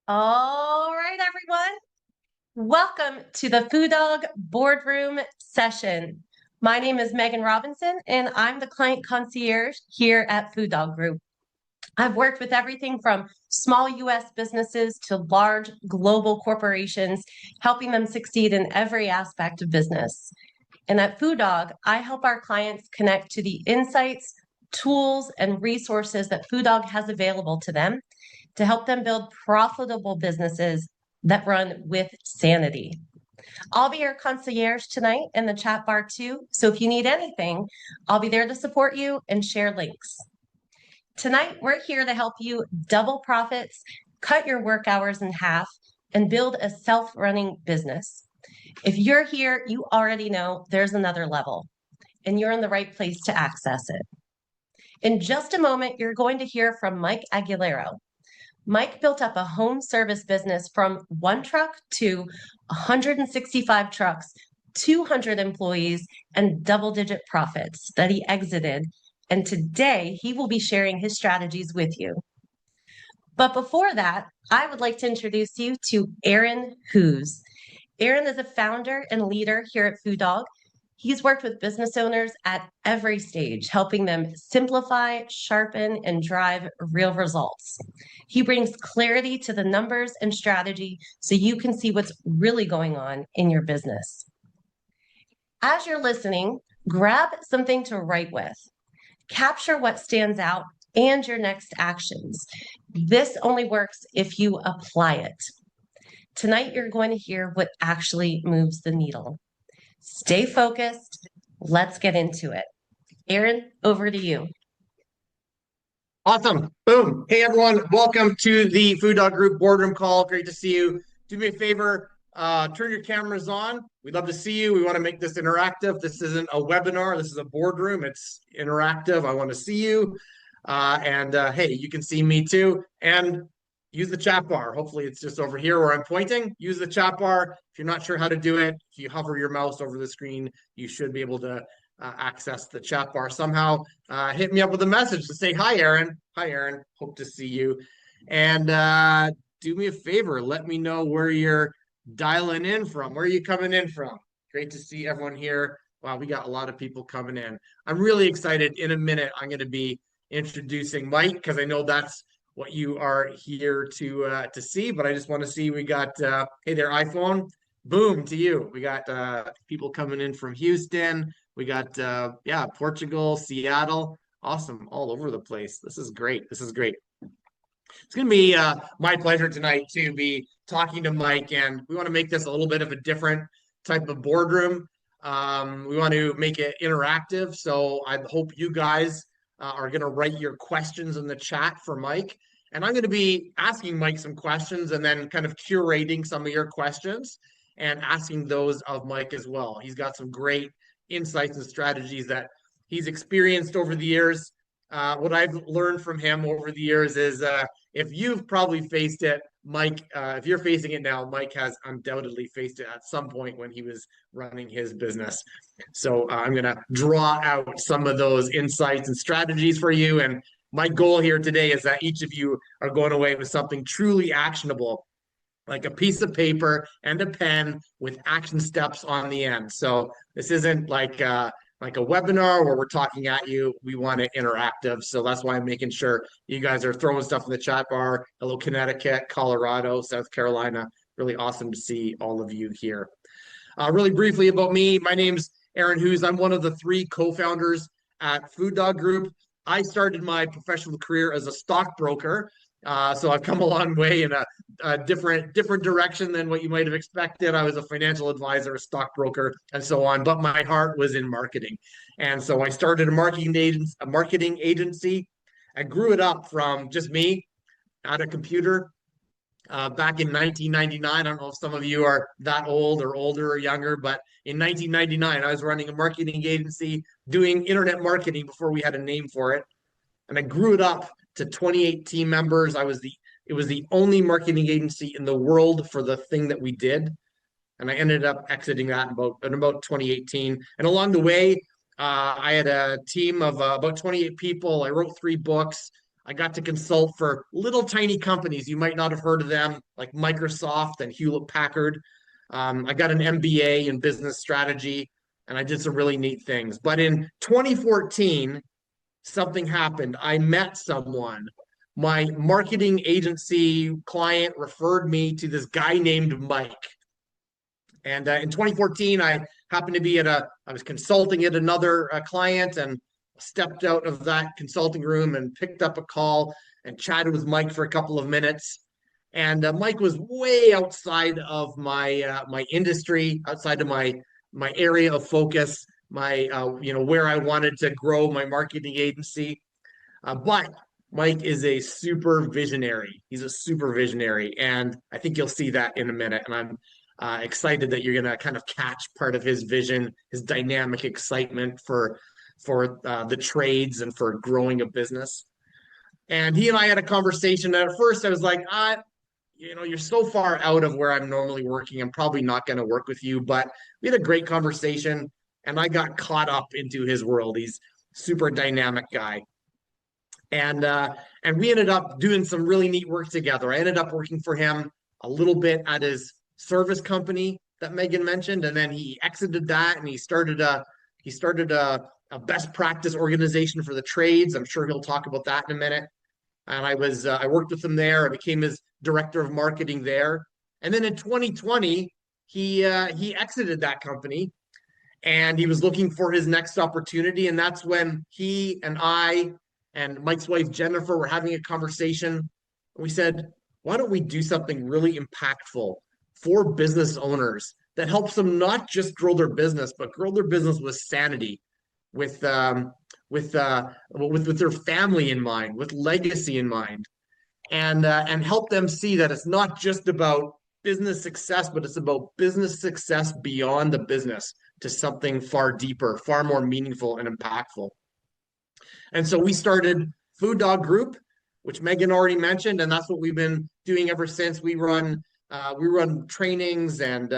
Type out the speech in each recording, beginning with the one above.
All right, everyone. Welcome to the Food Dog Boardroom session. My name is Megan Robinson, and I'm the client concierge here at Food Dog Group. I've worked with everything from small US businesses to large global corporations, helping them succeed in every aspect of business. And at Food Dog, I help our clients connect to the insights, tools, and resources that Food Dog has available to them to help them build profitable businesses that run with sanity. I'll be your concierge tonight in the chat bar too. So if you need anything, I'll be there to support you and share links. Tonight, we're here to help you double profits, cut your work hours in half, and build a self-running business. If you're here, you already know there's another level, and you're in the right place to access it. In just a moment, you're going to hear from Mike Aguilero. Mike built up a home service business from 1 truck to 165 trucks, 200 employees, and double-digit profits that he exited. And today, he will be sharing his strategies with you. But before that, I would like to introduce you to Aaron Hoos. Aaron is a founder and leader here at Food Dog. He's worked with business owners at every stage, helping them simplify, sharpen, and drive real results. He brings clarity to the numbers and strategy so you can see what's really going on in your business. As you're listening, grab something to write with. Capture what stands out and your next actions. This only works if you apply it. Tonight, you're going to hear what actually moves the needle. Stay focused. Let's get into it. Aaron, over to you. Awesome. Boom. Hey, everyone. Welcome to the Food Dog Group boardroom call. Great to see you. Do me a favor, turn your cameras on. We'd love to see you. We want to make this interactive. This isn't a webinar. This is a boardroom. It's interactive. I want to see you. Hey, you can see me too. And use the chat bar. Hopefully it's just over here where I'm pointing. Use the chat bar. If you're not sure how to do it, if you hover your mouse over the screen, you should be able to access the chat bar somehow. Hit me up with a message to say, hi, Aaron. Hi, Aaron. Hope to see you. And do me a favor. Let me know where you're dialing in from. Where are you coming in from? Great to see everyone here. Wow, we got a lot of people coming in. I'm really excited. In a minute, I'm going to be introducing Mike because I know that's what you are here to see. But I just want to see, we got, hey there, iPhone. Boom to you. We got people coming in from Houston. We got, yeah, Portugal, Seattle. Awesome. All over the place. This is great. This is great. It's going to be my pleasure tonight to be talking to Mike, and we want to make this a little bit of a different type of boardroom. We want to make it interactive, so I hope you guys are going to write your questions in the chat for Mike, and I'm going to be asking Mike some questions and then kind of curating some of your questions and asking those of Mike as well. He's got some great insights and strategies that he's experienced over the years. What I've learned from him over the years is if you've probably faced it, Mike, if you're facing it now, Mike has undoubtedly faced it at some point when he was running his business. So I'm going to draw out some of those insights and strategies for you. And my goal here today is that each of you are going away with something truly actionable, like a piece of paper and a pen with action steps on the end. So this isn't like a webinar where we're talking at you. We want it interactive. So that's why I'm making sure you guys are throwing stuff in the chat bar. Hello, Connecticut, Colorado, South Carolina. Really awesome to see all of you here. Really briefly about me, my name's Aaron Hoos. I'm one of the 3 co-founders at Food Dog Group. I started my professional career as a stockbroker. So I've come a long way in a different direction than what you might have expected. I was a financial advisor, a stockbroker, and so on. But my heart was in marketing, and so I started a marketing agency. I grew it up from just me at a computer back in 1999. I don't know if some of you are that old or older or younger, but in 1999, I was running a marketing agency doing internet marketing before we had a name for it, and I grew it up to 28 team members. It was the only marketing agency in the world for the thing that we did. And I ended up exiting that in about 2018. And along the way, I had a team of about 28 people. I wrote 3 books. I got to consult for little tiny companies. You might not have heard of them, like Microsoft and Hewlett Packard. I got an MBA in business strategy, and I did some really neat things. But in 2014, something happened. I met someone. My marketing agency client referred me to this guy named Mike. And in 2014, I happened to be I was consulting at another client and stepped out of that consulting room and picked up a call and chatted with Mike for a couple of minutes. And Mike was way outside of my industry, outside of my area of focus, my where I wanted to grow my marketing agency. But Mike is a super visionary. He's a super visionary, and I think you'll see that in a minute. And I'm excited that you're going to kind of catch part of his vision, his dynamic excitement for the trades and for growing a business. And he and I had a conversation. And at first, I was like, you're so far out of where I'm normally working. I'm probably not going to work with you. But we had a great conversation, and I got caught up into his world. He's a super dynamic guy. And we ended up doing some really neat work together. I ended up working for him a little bit at his service company that Megan mentioned, and then he exited that and he started a best practice organization for the trades. I'm sure he'll talk about that in a minute. And I worked with him there. I became his director of marketing there. And then in 2020, he exited that company, and he was looking for his next opportunity. And that's when he and I and Mike's wife Jennifer were having a conversation. We said, why don't we do something really impactful for business owners that helps them not just grow their business, but grow their business with sanity, with their family in mind, with legacy in mind, and help them see that it's not just about business success, but it's about business success beyond the business to something far deeper, far more meaningful and impactful. And so we started Food Dog Group, which Megan already mentioned, and that's what we've been doing ever since. We run trainings and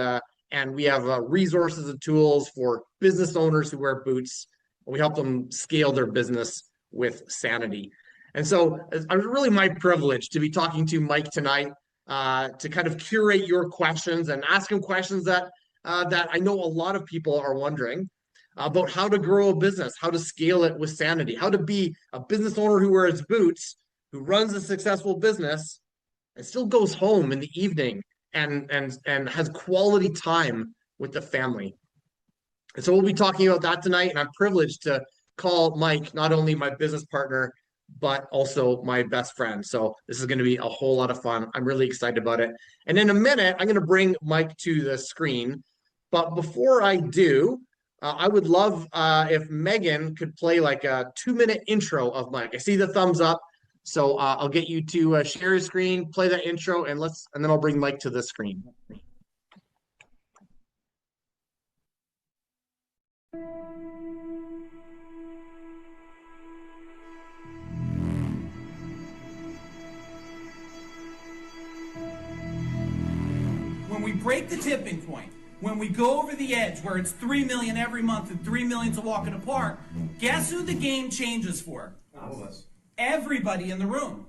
we have resources and tools for business owners who wear boots. We help them scale their business with sanity. And so it's really my privilege to be talking to Mike tonight, to kind of curate your questions and ask him questions that I know a lot of people are wondering about how to grow a business, how to scale it with sanity, how to be a business owner who wears boots, who runs a successful business, and still goes home in the evening and has quality time with the family. And so we'll be talking about that tonight, and I'm privileged to call Mike not only my business partner, but also my best friend. So this is going to be a whole lot of fun. I'm really excited about it. And in a minute, I'm going to bring Mike to the screen. But before I do, I would love if Megan could play like a 2-minute intro of Mike. I see the thumbs up. So I'll get you to share your screen, play that intro, and then I'll bring Mike to the screen. When we break the tipping point, when we go over the edge where it's 3 million every month and 3 million to walk in a park, guess who the game changes for? All of us. Everybody in the room.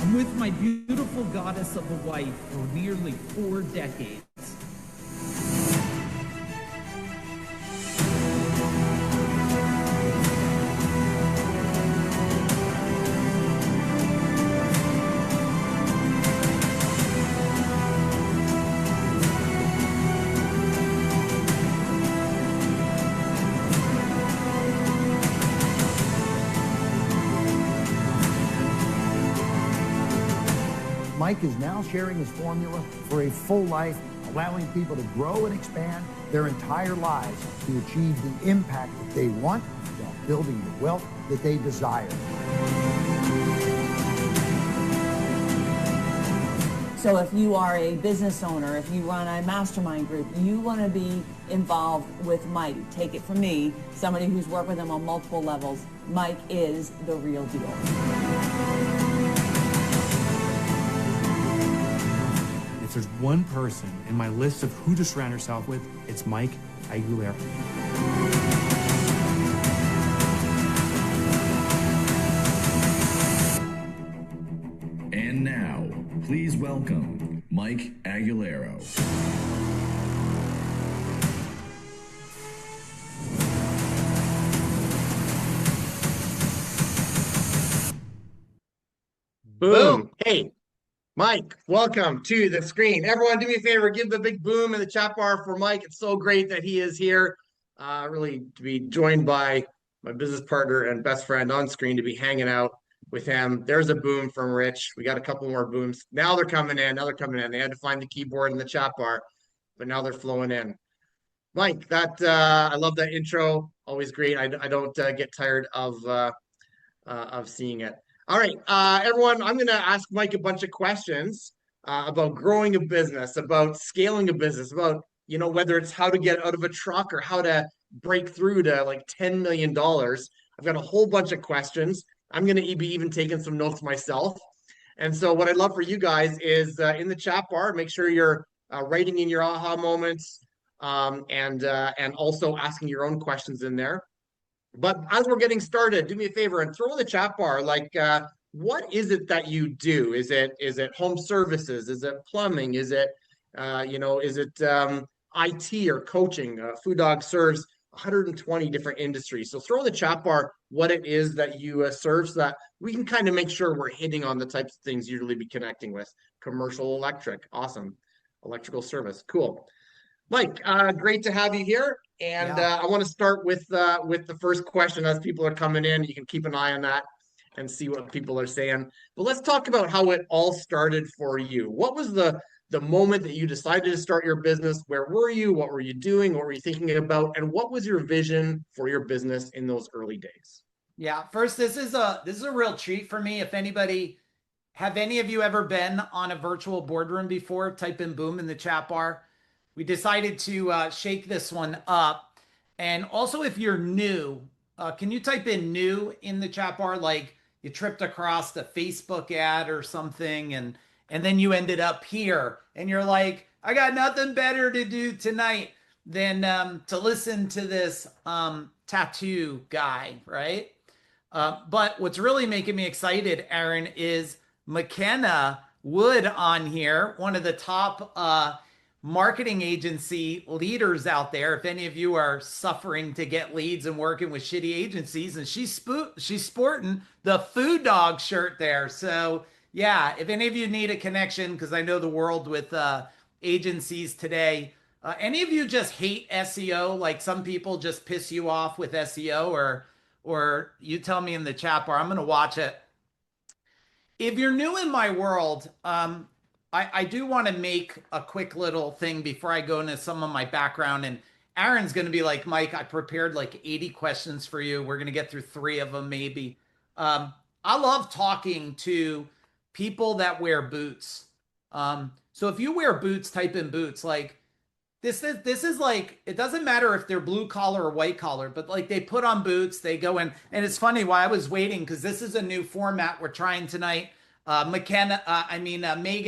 I'm with my beautiful goddess of a wife for nearly 4 decades. Mike is now sharing his formula for a full life, allowing people to grow and expand their entire lives to achieve the impact that they want while building the wealth that they desire. So if you are a business owner, if you run a mastermind group, you want to be involved with Mike. Take it from me, somebody who's worked with him on multiple levels. Mike is the real deal. If if there's one person in my list of who to surround yourself with, it's Mike Aguilera. And now, please welcome Mike Aguilera. Boom. Hey, Mike, welcome to the screen. Everyone, do me a favor, give the big boom in the chat bar for Mike. It's so great that he is here. Really to be joined by my business partner and best friend on screen, to be hanging out with him. There's a boom from Rich. We got a couple more booms. Now they're coming in. Now they're coming in. They had to find the keyboard in the chat bar, but now they're flowing in. Mike, I love that intro. Always great. I don't get tired of seeing it. All right, everyone, I'm going to ask Mike a bunch of questions about growing a business, about scaling a business, about, whether it's how to get out of a truck or how to break through to like $10 million. I've got a whole bunch of questions. I'm going to be even taking some notes myself. And so what I'd love for you guys is in the chat bar, make sure you're writing in your aha moments and also asking your own questions in there. But as we're getting started, do me a favor and throw in the chat bar, what is it that you do? Is it home services? Is it plumbing? Is it, IT or coaching? Food Dog serves 120 different industries. So throw in the chat bar what it is that you serve, so that we can kind of make sure we're hitting on the types of things you'd really be connecting with. Commercial electric, awesome. Electrical service, cool. Mike, great to have you here. And I want to start with the first question as people are coming in. You can keep an eye on that and see what people are saying. But let's talk about how it all started for you. What was the moment that you decided to start your business? Where were you? What were you doing? What were you thinking about? And what was your vision for your business in those early days? Yeah, first, this is a real treat for me. If anybody, have any of you ever been on a virtual boardroom before? Type in boom in the chat bar. We decided to shake this one up. And also, if you're new, can you type in new in the chat bar? Like you tripped across the Facebook ad or something, and then you ended up here and you're like, I got nothing better to do tonight than to listen to this tattoo guy, right? But what's really making me excited, Aaron, is McKenna Wood on here, one of the top marketing agency leaders out there. If any of you are suffering to get leads and working with shitty agencies, and she's sporting the Food Dog shirt there. So yeah, if any of you need a connection, because I know the world with agencies today, any of you just hate SEO, like some people just piss you off with SEO, or you tell me in the chat bar, I'm going to watch it. If you're new in my world, I do want to make a quick little thing before I go into some of my background. And Aaron's going to be like, Mike, I prepared like 80 questions for you. We're going to get through 3 of them maybe. I love talking to people that wear boots. So if you wear boots, type in boots. Like this is like, it doesn't matter if they're blue collar or white collar, but like they put on boots, they go in. And it's funny why I was waiting, because this is a new format we're trying tonight. Megan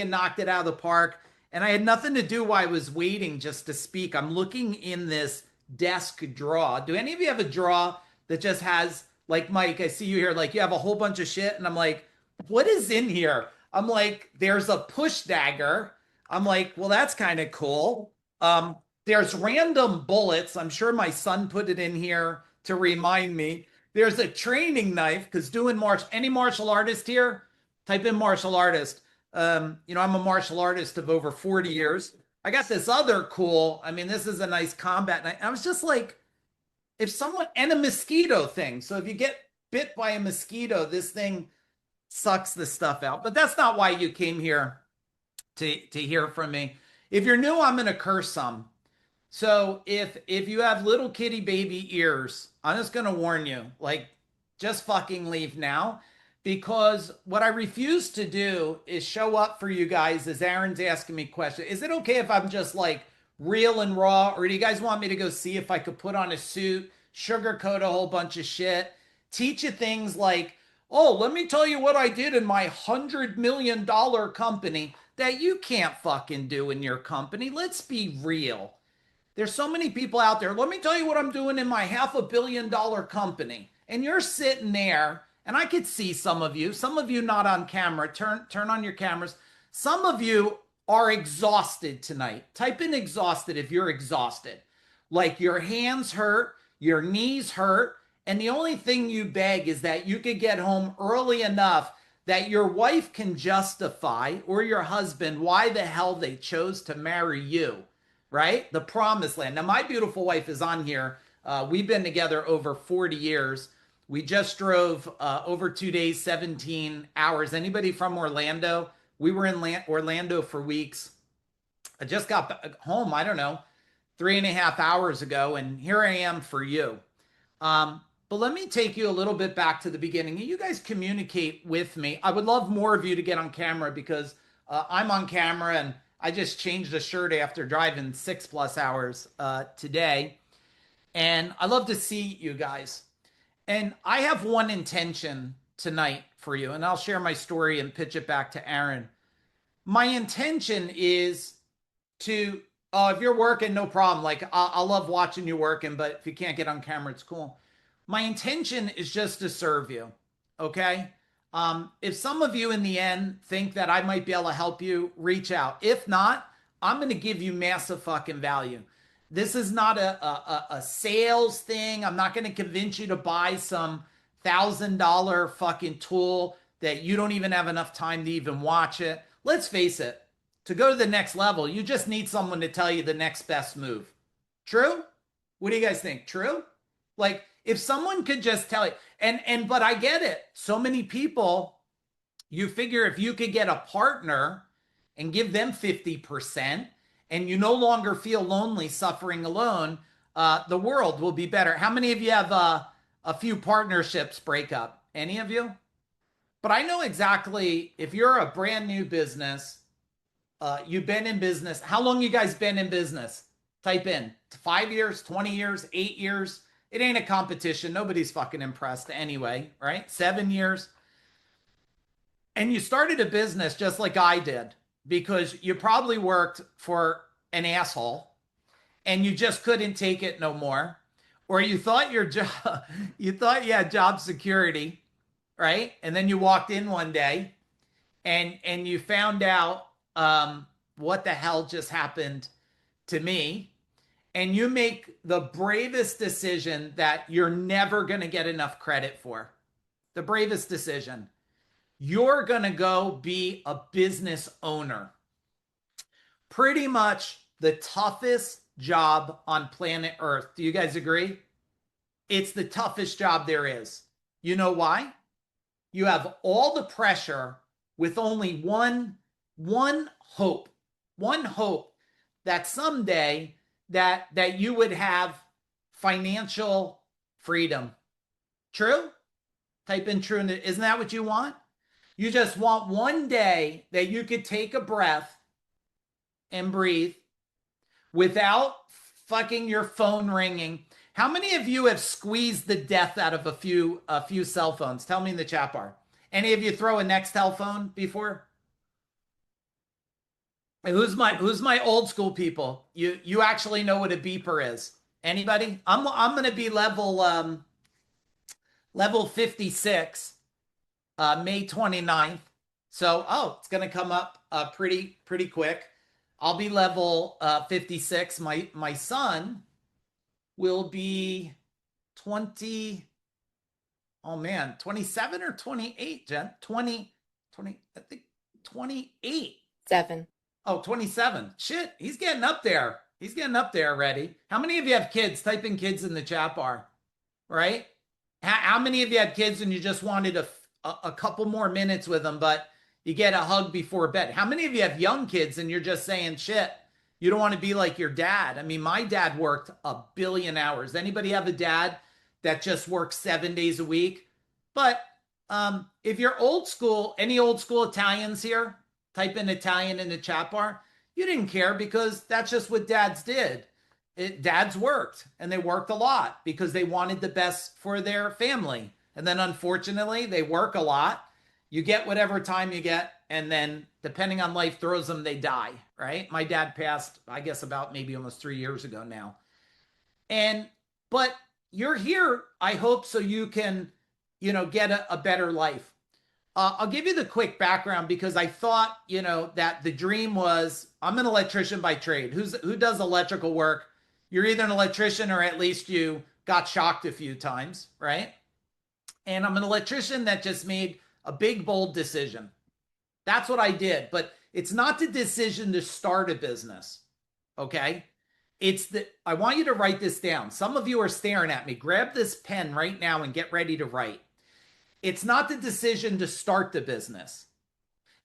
knocked it out of the park, and I had nothing to do while I was waiting just to speak. I'm looking in this desk drawer. Do any of you have a drawer that just has, like, Mike, I see you here, like you have a whole bunch of shit, and I'm like, what is in here? I'm like, there's a push dagger. I'm like, well, that's kind of cool. There's random bullets. I'm sure my son put it in here to remind me. There's a training knife, because any martial artist here? Type in martial artist. I'm a martial artist of over 40 years. I got this other cool, this is a nice combat knife. I was just like, and a mosquito thing. So if you get bit by a mosquito, this thing sucks the stuff out. But that's not why you came here to hear from me. If you're new, I'm going to curse some. So if you have little kitty baby ears, I'm just going to warn you, like, just fucking leave now. Because what I refuse to do is show up for you guys as Aaron's asking me questions. Is it okay if I'm just like real and raw? Or do you guys want me to go see if I could put on a suit, sugarcoat a whole bunch of shit, teach you things like, oh, let me tell you what I did in my $100 million company? that you can't fucking do in your company. Let's be real. There's so many people out there. Let me tell you what I'm doing in my $500 million company. And you're sitting there, and I could see some of you not on camera. Turn on your cameras. Some of you are exhausted tonight. Type in exhausted if you're exhausted. Like your hands hurt, your knees hurt, and the only thing you beg is that you could get home early enough that your wife can justify, or your husband, why the hell they chose to marry you, right? The promised land. Now, my beautiful wife is on here. We've been together over 40 years. We just drove over 2 days, 17 hours. Anybody from Orlando? We were in Orlando for weeks. I just got home, I don't know, 3.5 hours ago, and here I am for you. But let me take you a little bit back to the beginning. You guys communicate with me. I would love more of you to get on camera, because I'm on camera and I just changed a shirt after driving 6+ hours today. And I love to see you guys. And I have one intention tonight for you, and I'll share my story and pitch it back to Aaron. My intention is to, if you're working, no problem. Like, I love watching you working, but if you can't get on camera, it's cool. My intention is just to serve you, okay? If some of you in the end think that I might be able to help you, reach out. If not, I'm going to give you massive fucking value. This is not a sales thing. I'm not going to convince you to buy some $1,000 fucking tool that you don't even have enough time to even watch it. Let's face it, to go to the next level, you just need someone to tell you the next best move. True? What do you guys think? True? Like, if someone could just tell you, but I get it. So many people, you figure if you could get a partner and give them 50%, and you no longer feel lonely suffering alone, the world will be better. How many of you have a few partnerships break up? Any of you? But I know exactly, if you're a brand new business, you've been in business. How long you guys been in business? Type in 5 years, 20 years, 8 years. It ain't a competition. Nobody's fucking impressed anyway, right? 7 years. And you started a business just like I did, because you probably worked for an asshole and you just couldn't take it no more. Or you thought your job, you thought you had job security, right? And then you walked in one day and you found out what the hell just happened to me. And you make the bravest decision that you're never going to get enough credit for. The bravest decision. You're going to go be a business owner. Pretty much the toughest job on planet Earth. Do you guys agree? It's the toughest job there is. You know why? You have all the pressure with only one hope that someday that you would have financial freedom. True? Type in true. Isn't that what you want? You just want one day that you could take a breath and breathe without fucking your phone ringing. How many of you have squeezed the death out of a few cell phones? Tell me in the chat bar. Any of you throw a Nextel phone before? Who's my old school people? You actually know what a beeper is. Anybody? I'm going to be level 56 May 29th. So it's going to come up pretty quick. I'll be level 56. My son will be 20. Oh man, 27 or 28, Jen? 20, I think 28. 7. Oh, 27. Shit, he's getting up there. He's getting up there already. How many of you have kids? Type in kids in the chat bar, right? How many of you had kids and you just wanted a couple more minutes with them, but you get a hug before bed? How many of you have young kids and you're just saying, shit, you don't want to be like your dad? I mean, my dad worked 1 billion hours. Anybody have a dad that just works 7 days a week? But if you're old school, any old school Italians here? Type in Italian in the chat bar. You didn't care because that's just what dads did. Dads worked, and they worked a lot because they wanted the best for their family. And then unfortunately, they work a lot. You get whatever time you get, and then depending on life throws them, they die, right? My dad passed, I guess, about maybe almost 3 years ago now. But you're here, I hope, so you can, get a better life. I'll give you the quick background because I thought, that the dream was I'm an electrician by trade. Who does electrical work? You're either an electrician or at least you got shocked a few times, right? And I'm an electrician that just made a big, bold decision. That's what I did. But it's not the decision to start a business, okay? I want you to write this down. Some of you are staring at me. Grab this pen right now and get ready to write. It's not the decision to start the business.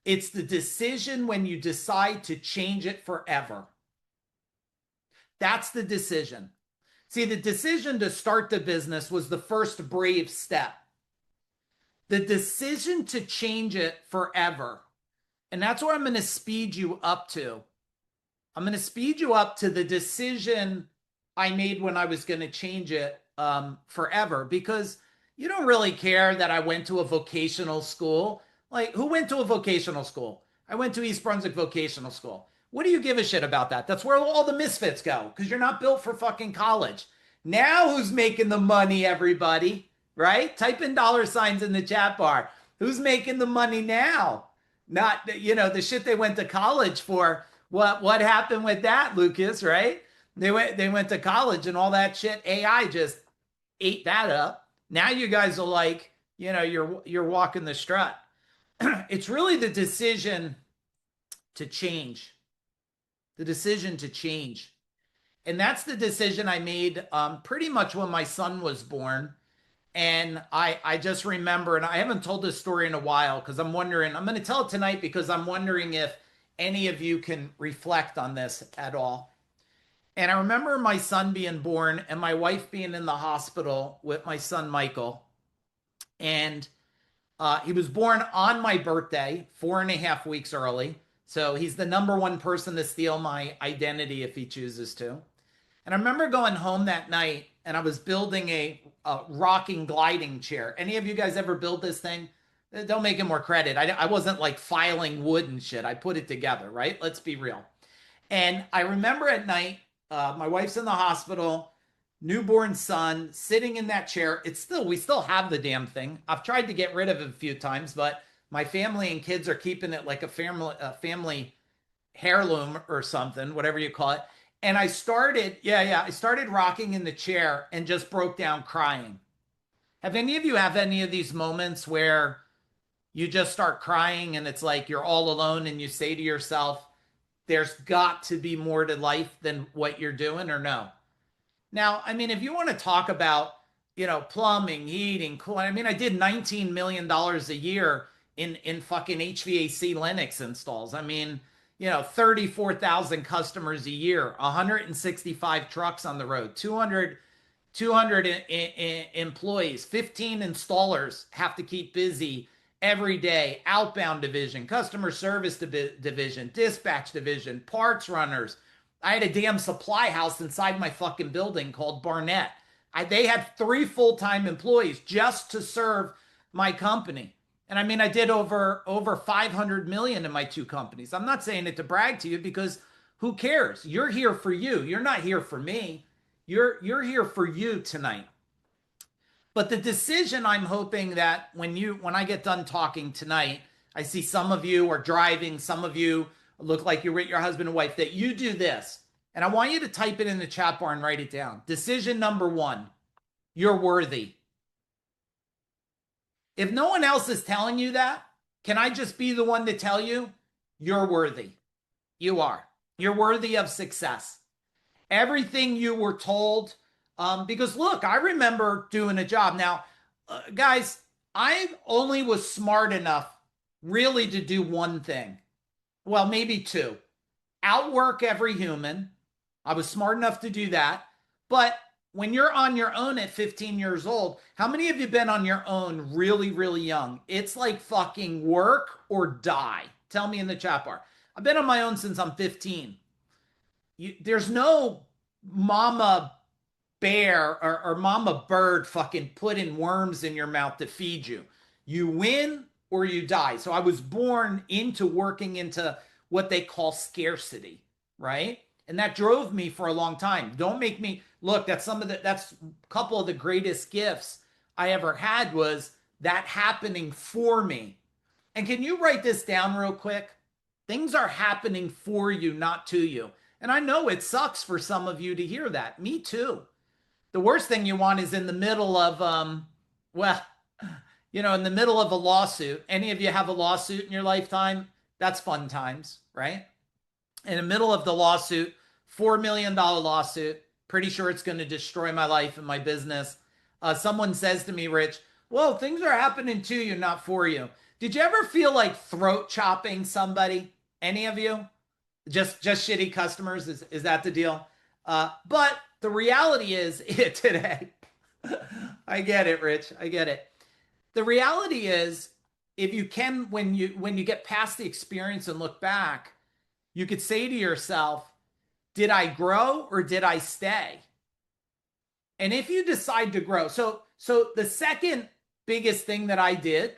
It's the decision when you decide to change it forever. That's the decision. See, the decision to start the business was the first brave step. The decision to change it forever. And that's where I'm going to speed you up to. I'm going to speed you up to the decision I made when I was going to change it forever, because you don't really care that I went to a vocational school. Like, who went to a vocational school? I went to East Brunswick Vocational School. What do you give a shit about that? That's where all the misfits go, because you're not built for fucking college. Now who's making the money, everybody? Right? Type in $ in the chat bar. Who's making the money now? Not, the shit they went to college for. What happened with that, Lucas, right? They went to college and all that shit. AI just ate that up. Now you guys are like, you're walking the strut. It's really the decision to change. The decision to change. And that's the decision I made pretty much when my son was born. And I just remember, and I haven't told this story in a while because I'm wondering, I'm going to tell it tonight because I'm wondering if any of you can reflect on this at all. And I remember my son being born and my wife being in the hospital with my son, Michael. And he was born on my birthday, 4.5 weeks early. So he's the number one person to steal my identity if he chooses to. And I remember going home that night and I was building a rocking gliding chair. Any of you guys ever build this thing? Don't make it more credit. I wasn't like filing wood and shit. I put it together, right? Let's be real. And I remember at night, my wife's in the hospital, newborn son, sitting in that chair. We still have the damn thing. I've tried to get rid of it a few times, but my family and kids are keeping it like a family heirloom or something, whatever you call it. And I started rocking in the chair and just broke down crying. Have any of you have any of these moments where you just start crying and it's like you're all alone and you say to yourself, there's got to be more to life than what you're doing, or no? Now, I mean, if you want to talk about, plumbing, heating, cooling, I mean, I did $19 million a year in fucking HVAC Linux installs. I mean, 34,000 customers a year, 165 trucks on the road, 200 employees, 15 installers have to keep busy every day, outbound division, customer service division, dispatch division, parts runners. I had a damn supply house inside my fucking building called Barnett. They had 3 full-time employees just to serve my company. And I mean, I did over 500 million in my 2 companies. I'm not saying it to brag to you because who cares? You're here for you. You're not here for me. You're here for you tonight. But the decision, I'm hoping that when I get done talking tonight, I see some of you are driving, some of you look like you're with your husband and wife, that you do this. And I want you to type it in the chat bar and write it down. Decision number 1, you're worthy. If no one else is telling you that, can I just be the one to tell you? You're worthy. You are. You're worthy of success. Everything you were told, because look, I remember doing a job. Now, guys, I only was smart enough really to do one thing. Well, maybe 2. Outwork every human. I was smart enough to do that. But when you're on your own at 15 years old, how many of you been on your own really, really young? It's like fucking work or die. Tell me in the chat bar. I've been on my own since I'm 15. There's no mama bear or mama bird fucking putting worms in your mouth to feed you. You win or you die. So I was born into working into what they call scarcity, right? And that drove me for a long time. Don't make me look, that's a couple of the greatest gifts I ever had was that happening for me. And can you write this down real quick? Things are happening for you, not to you. And I know it sucks for some of you to hear that. Me too. The worst thing you want is in the middle of, well, in the middle of a lawsuit. Any of you have a lawsuit in your lifetime? That's fun times, right? In the middle of the lawsuit, $4 million lawsuit, pretty sure it's going to destroy my life and my business. Someone says to me, Rich, well, things are happening to you, not for you. Did you ever feel like throat chopping somebody? Any of you? Just shitty customers? Is that the deal? But the reality is today, I get it, Rich. I get it. The reality is, if you can, when you get past the experience and look back, you could say to yourself, did I grow or did I stay? And if you decide to grow, so the second biggest thing that I did,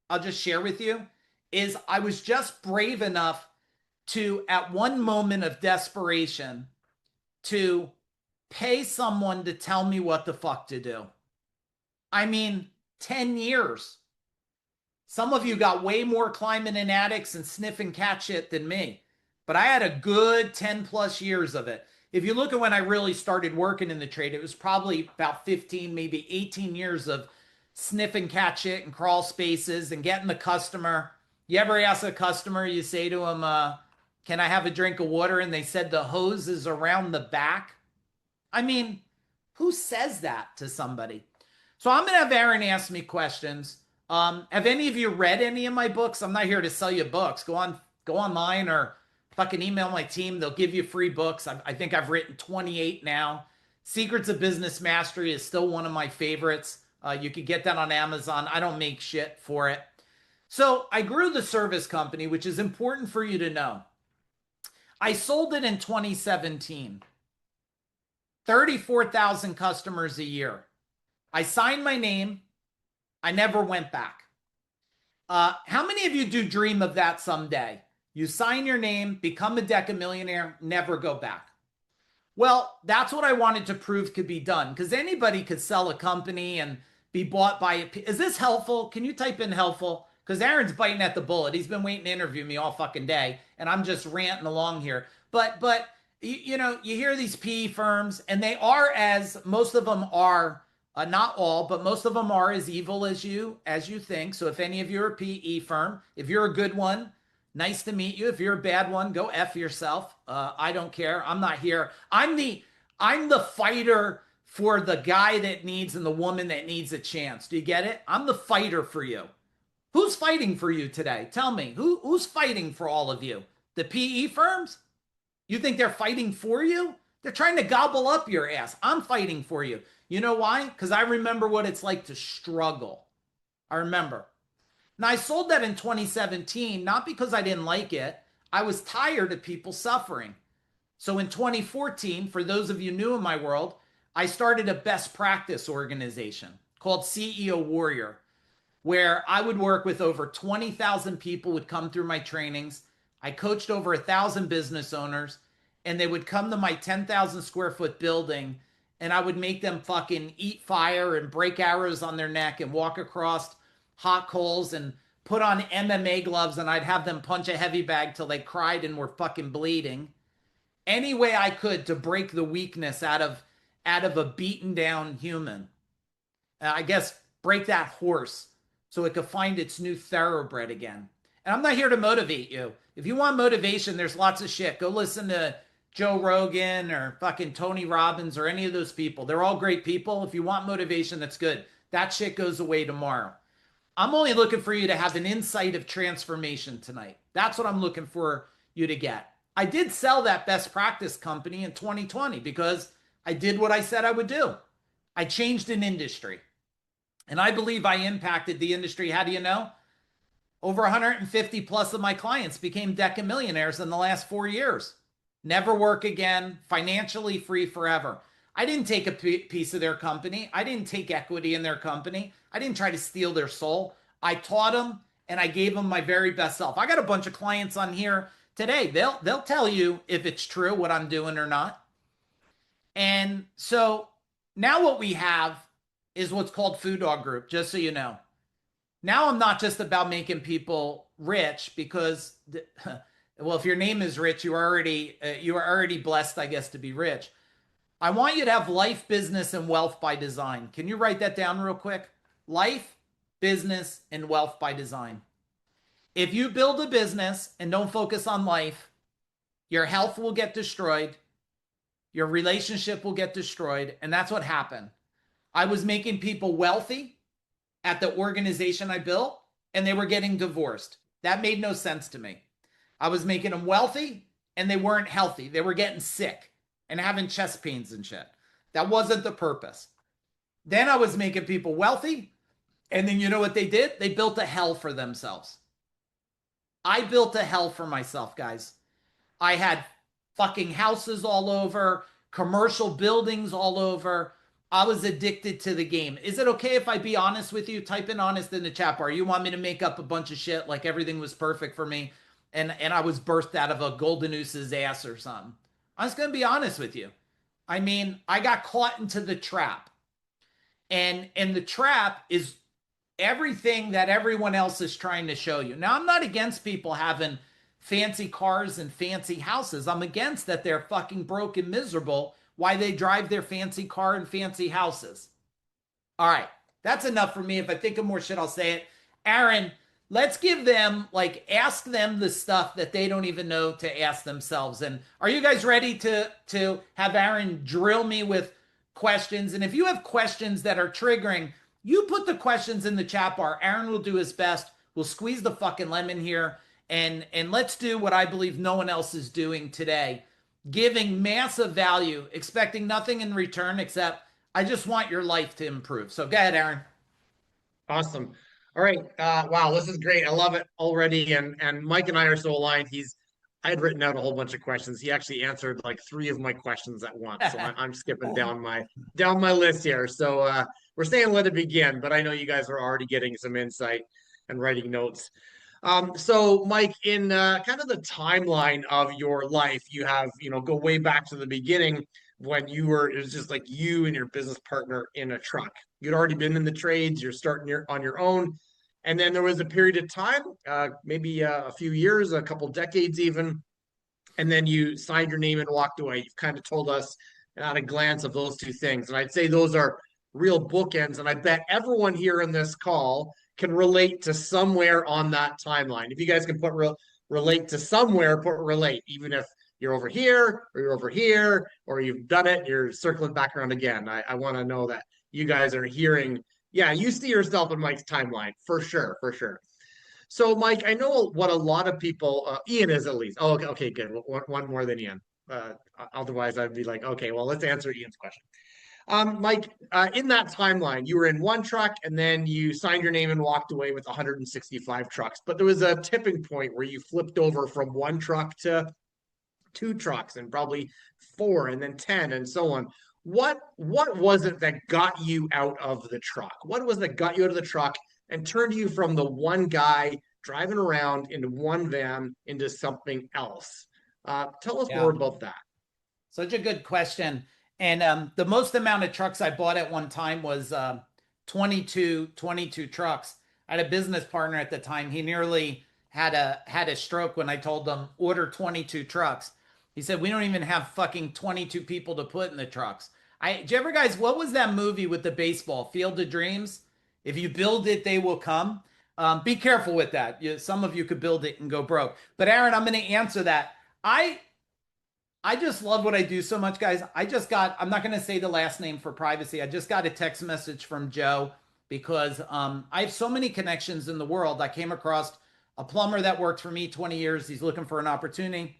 I'll just share with you, is I was just brave enough to, at one moment of desperation, to pay someone to tell me what the fuck to do. I mean, 10 years. Some of you got way more climbing in attics and sniffing cat shit than me. But I had a good 10 plus years of it. If you look at when I really started working in the trade, it was probably about 15, maybe 18 years of sniffing cat shit and crawl spaces and getting the customer. You ever ask a customer, you say to them, can I have a drink of water? And they said the hose is around the back. I mean, who says that to somebody? So I'm going to have Aaron ask me questions. Have any of you read any of my books? I'm not here to sell you books. Go online or fucking email my team. They'll give you free books. I think I've written 28 now. Secrets of Business Mastery is still one of my favorites. You could get that on Amazon. I don't make shit for it. So I grew the service company, which is important for you to know. I sold it in 2017. 34,000 customers a year. I signed my name. I never went back. How many of you do dream of that someday? You sign your name, become a decamillionaire, never go back. Well, that's what I wanted to prove could be done, because anybody could sell a company and be bought by a... Is this helpful? Can you type in helpful? Because Aaron's biting at the bullet. He's been waiting to interview me all fucking day, and I'm just ranting along here. But you hear these PE firms, and they are, as most of them are, not all, but most of them are as evil as you think. So if any of you are a PE firm, if you're a good one, nice to meet you. If you're a bad one, go F yourself. I don't care. I'm not here. I'm the fighter for the guy that needs and the woman that needs a chance. Do you get it? I'm the fighter for you. Who's fighting for you today? Tell me. Who's fighting for all of you? The PE firms? You think they're fighting for you? They're trying to gobble up your ass. I'm fighting for you. You know why? Because I remember what it's like to struggle. I remember. Now, I sold that in 2017, not because I didn't like it. I was tired of people suffering. So in 2014, for those of you new in my world, I started a best practice organization called CEO Warrior, where I would work with over 20,000 people would come through my trainings. I coached over 1,000 business owners, and they would come to my 10,000 square foot building, and I would make them fucking eat fire and break arrows on their neck and walk across hot coals and put on MMA gloves, and I'd have them punch a heavy bag till they cried and were fucking bleeding. Any way I could to break the weakness out of a beaten down human. I guess break that horse so it could find its new thoroughbred again. And I'm not here to motivate you. If you want motivation, there's lots of shit. Go listen to Joe Rogan or fucking Tony Robbins or any of those people. They're all great people. If you want motivation, that's good. That shit goes away tomorrow. I'm only looking for you to have an insight of transformation tonight. That's what I'm looking for you to get. I did sell that best practice company in 2020 because I did what I said I would do. I changed an industry. And I believe I impacted the industry. How do you know? Over 150 plus of my clients became decamillionaires in the last 4 years. Never work again, financially free forever. I didn't take a piece of their company. I didn't take equity in their company. I didn't try to steal their soul. I taught them and I gave them my very best self. I got a bunch of clients on here today. They'll tell you if it's true what I'm doing or not. And so now what we have is what's called Food Dog Group, just so you know. Now I'm not just about making people rich because, well, if your name is Rich, you are already blessed, I guess, to be rich. I want you to have life, business, and wealth by design. Can you write that down real quick? Life, business, and wealth by design. If you build a business and don't focus on life, your health will get destroyed. Your relationship will get destroyed. And that's what happened. I was making people wealthy at the organization I built, and they were getting divorced. That made no sense to me. I was making them wealthy, and they weren't healthy. They were getting sick and having chest pains and shit. That wasn't the purpose. Then I was making people wealthy, and then you know what they did? They built a hell for themselves. I built a hell for myself, guys. I had fucking houses all over, commercial buildings all over. I was addicted to the game. Is it okay if I be honest with you? Type in honest in the chat bar. You want me to make up a bunch of shit like everything was perfect for me and I was birthed out of a golden goose's ass or something? I'm just going to be honest with you. I mean, I got caught into the trap. And the trap is everything that everyone else is trying to show you. Now, I'm not against people having fancy cars and fancy houses. I'm against that they're fucking broke and miserable why they drive their fancy car and fancy houses. All right, that's enough for me. If I think of more shit, I'll say it. Aaron, let's give them, like, ask them the stuff that they don't even know to ask themselves. And are you guys ready to have Aaron drill me with questions? And if you have questions that are triggering, you put the questions in the chat bar. Aaron will do his best. We'll squeeze the fucking lemon here. And let's do what I believe no one else is doing today. Giving massive value, expecting nothing in return except I just want your life to improve. So go ahead, Aaron. Awesome. All right. Wow, this is great. I love it already. And Mike and I are so aligned. I had written out a whole bunch of questions. He actually answered like 3 of my questions at once. So I'm skipping down my list here. So we're saying let it begin, but I know you guys are already getting some insight and writing notes. So Mike, in kind of the timeline of your life, you have, go way back to the beginning when it was just like you and your business partner in a truck. You'd already been in the trades, you're starting on your own. And then there was a period of time, maybe a few years, a couple decades even, and then you signed your name and walked away. You've kind of told us at a glance of those 2 things. And I'd say those are real bookends. And I bet everyone here in this call can relate to somewhere on that timeline. If you guys can put relate to somewhere, put relate, even if you're over here or you're over here or you've done it, you're circling back around again. I want to know that you guys are hearing, yeah, you see yourself in Mike's timeline for sure, for sure. So Mike, I know what a lot of people, Ian is at least. Oh, okay, good. One more than Ian. Otherwise I'd be like, okay, well, let's answer Ian's question. Mike, in that timeline, you were in one truck and then you signed your name and walked away with 165 trucks. But there was a tipping point where you flipped over from one truck to 2 trucks and probably 4 and then 10 and so on. What was it that got you out of the truck? What was it that got you out of the truck and turned you from the one guy driving around into one van into something else? Tell us more about that. Such a good question. And the most amount of trucks I bought at one time was 22 trucks. I had a business partner at the time. He nearly had a stroke when I told him order 22 trucks. He said, we don't even have fucking 22 people to put in the trucks. Did you ever guys, what was that movie with the baseball, Field of Dreams? If you build it, they will come. Be careful with that. Some of you could build it and go broke. But Aaron, I'm going to answer that. I just love what I do so much, guys. I'm not going to say the last name for privacy. I just got a text message from Joe because I have so many connections in the world. I came across a plumber that worked for me 20 years. He's looking for an opportunity.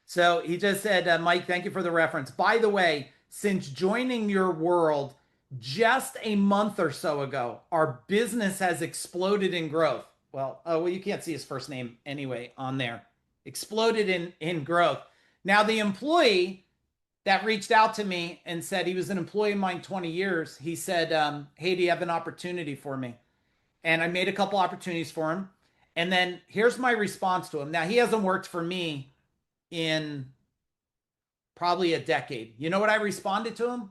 So he just said, Mike, thank you for the reference. By the way, since joining your world just a month or so ago, our business has exploded in growth. Well, you can't see his first name anyway on there. Exploded in growth. Now, the employee that reached out to me and said he was an employee of mine 20 years, he said, hey, do you have an opportunity for me? and I made a couple opportunities for him. And then here's my response to him. Now, he hasn't worked for me in probably a decade. You know what I responded to him?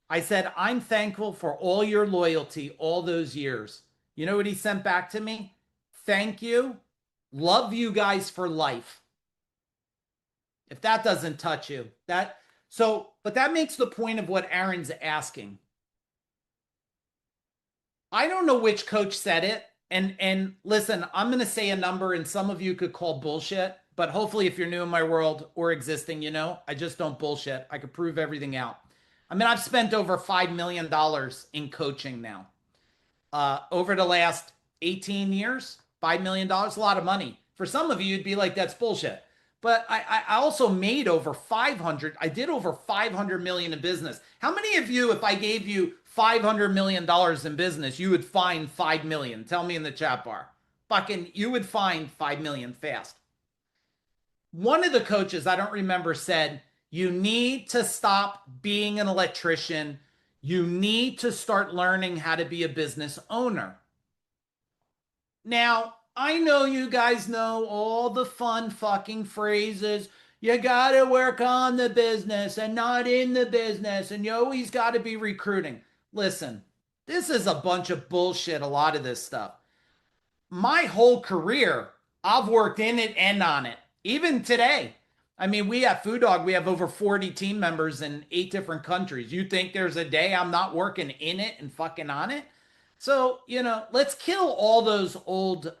I said, I'm thankful for all your loyalty all those years. You know what he sent back to me? Thank you. Love you guys for life. If that doesn't touch you, but that makes the point of what Aaron's asking. I don't know which coach said it. And listen, I'm going to say a number and some of you could call bullshit, but hopefully if you're new in my world or existing, I just don't bullshit. I could prove everything out. I mean, I've spent over $5 million in coaching now. Over the last 18 years, $5 million, a lot of money. For some of you, you'd be like, that's bullshit. But I also made over 500. I did over 500 million in business. How many of you, if I gave you $500 million in business, you would find 5 million? Tell me in the chat bar. You would find 5 million fast. One of the coaches, I don't remember, said, you need to stop being an electrician. You need to start learning how to be a business owner. Now, I know you guys know all the fun fucking phrases. You got to work on the business and not in the business. And you always got to be recruiting. Listen, this is a bunch of bullshit, a lot of this stuff. My whole career, I've worked in it and on it. Even today. I mean, we at Food Dog, we have over 40 team members in 8 different countries. You think there's a day I'm not working in it and fucking on it? So, let's kill all those old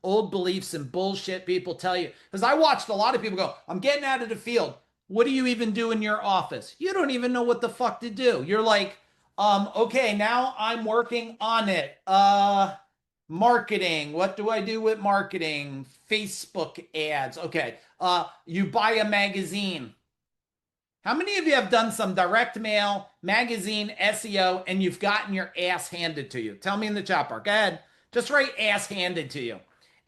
beliefs and bullshit people tell you. Because I watched a lot of people go, I'm getting out of the field. What do you even do in your office? You don't even know what the fuck to do. You're like, okay, now I'm working on it. Marketing. What do I do with marketing? Facebook ads. Okay. You buy a magazine. How many of you have done some direct mail, magazine, SEO, and you've gotten your ass handed to you? Tell me in the chat bar. Go ahead. Just write ass handed to you.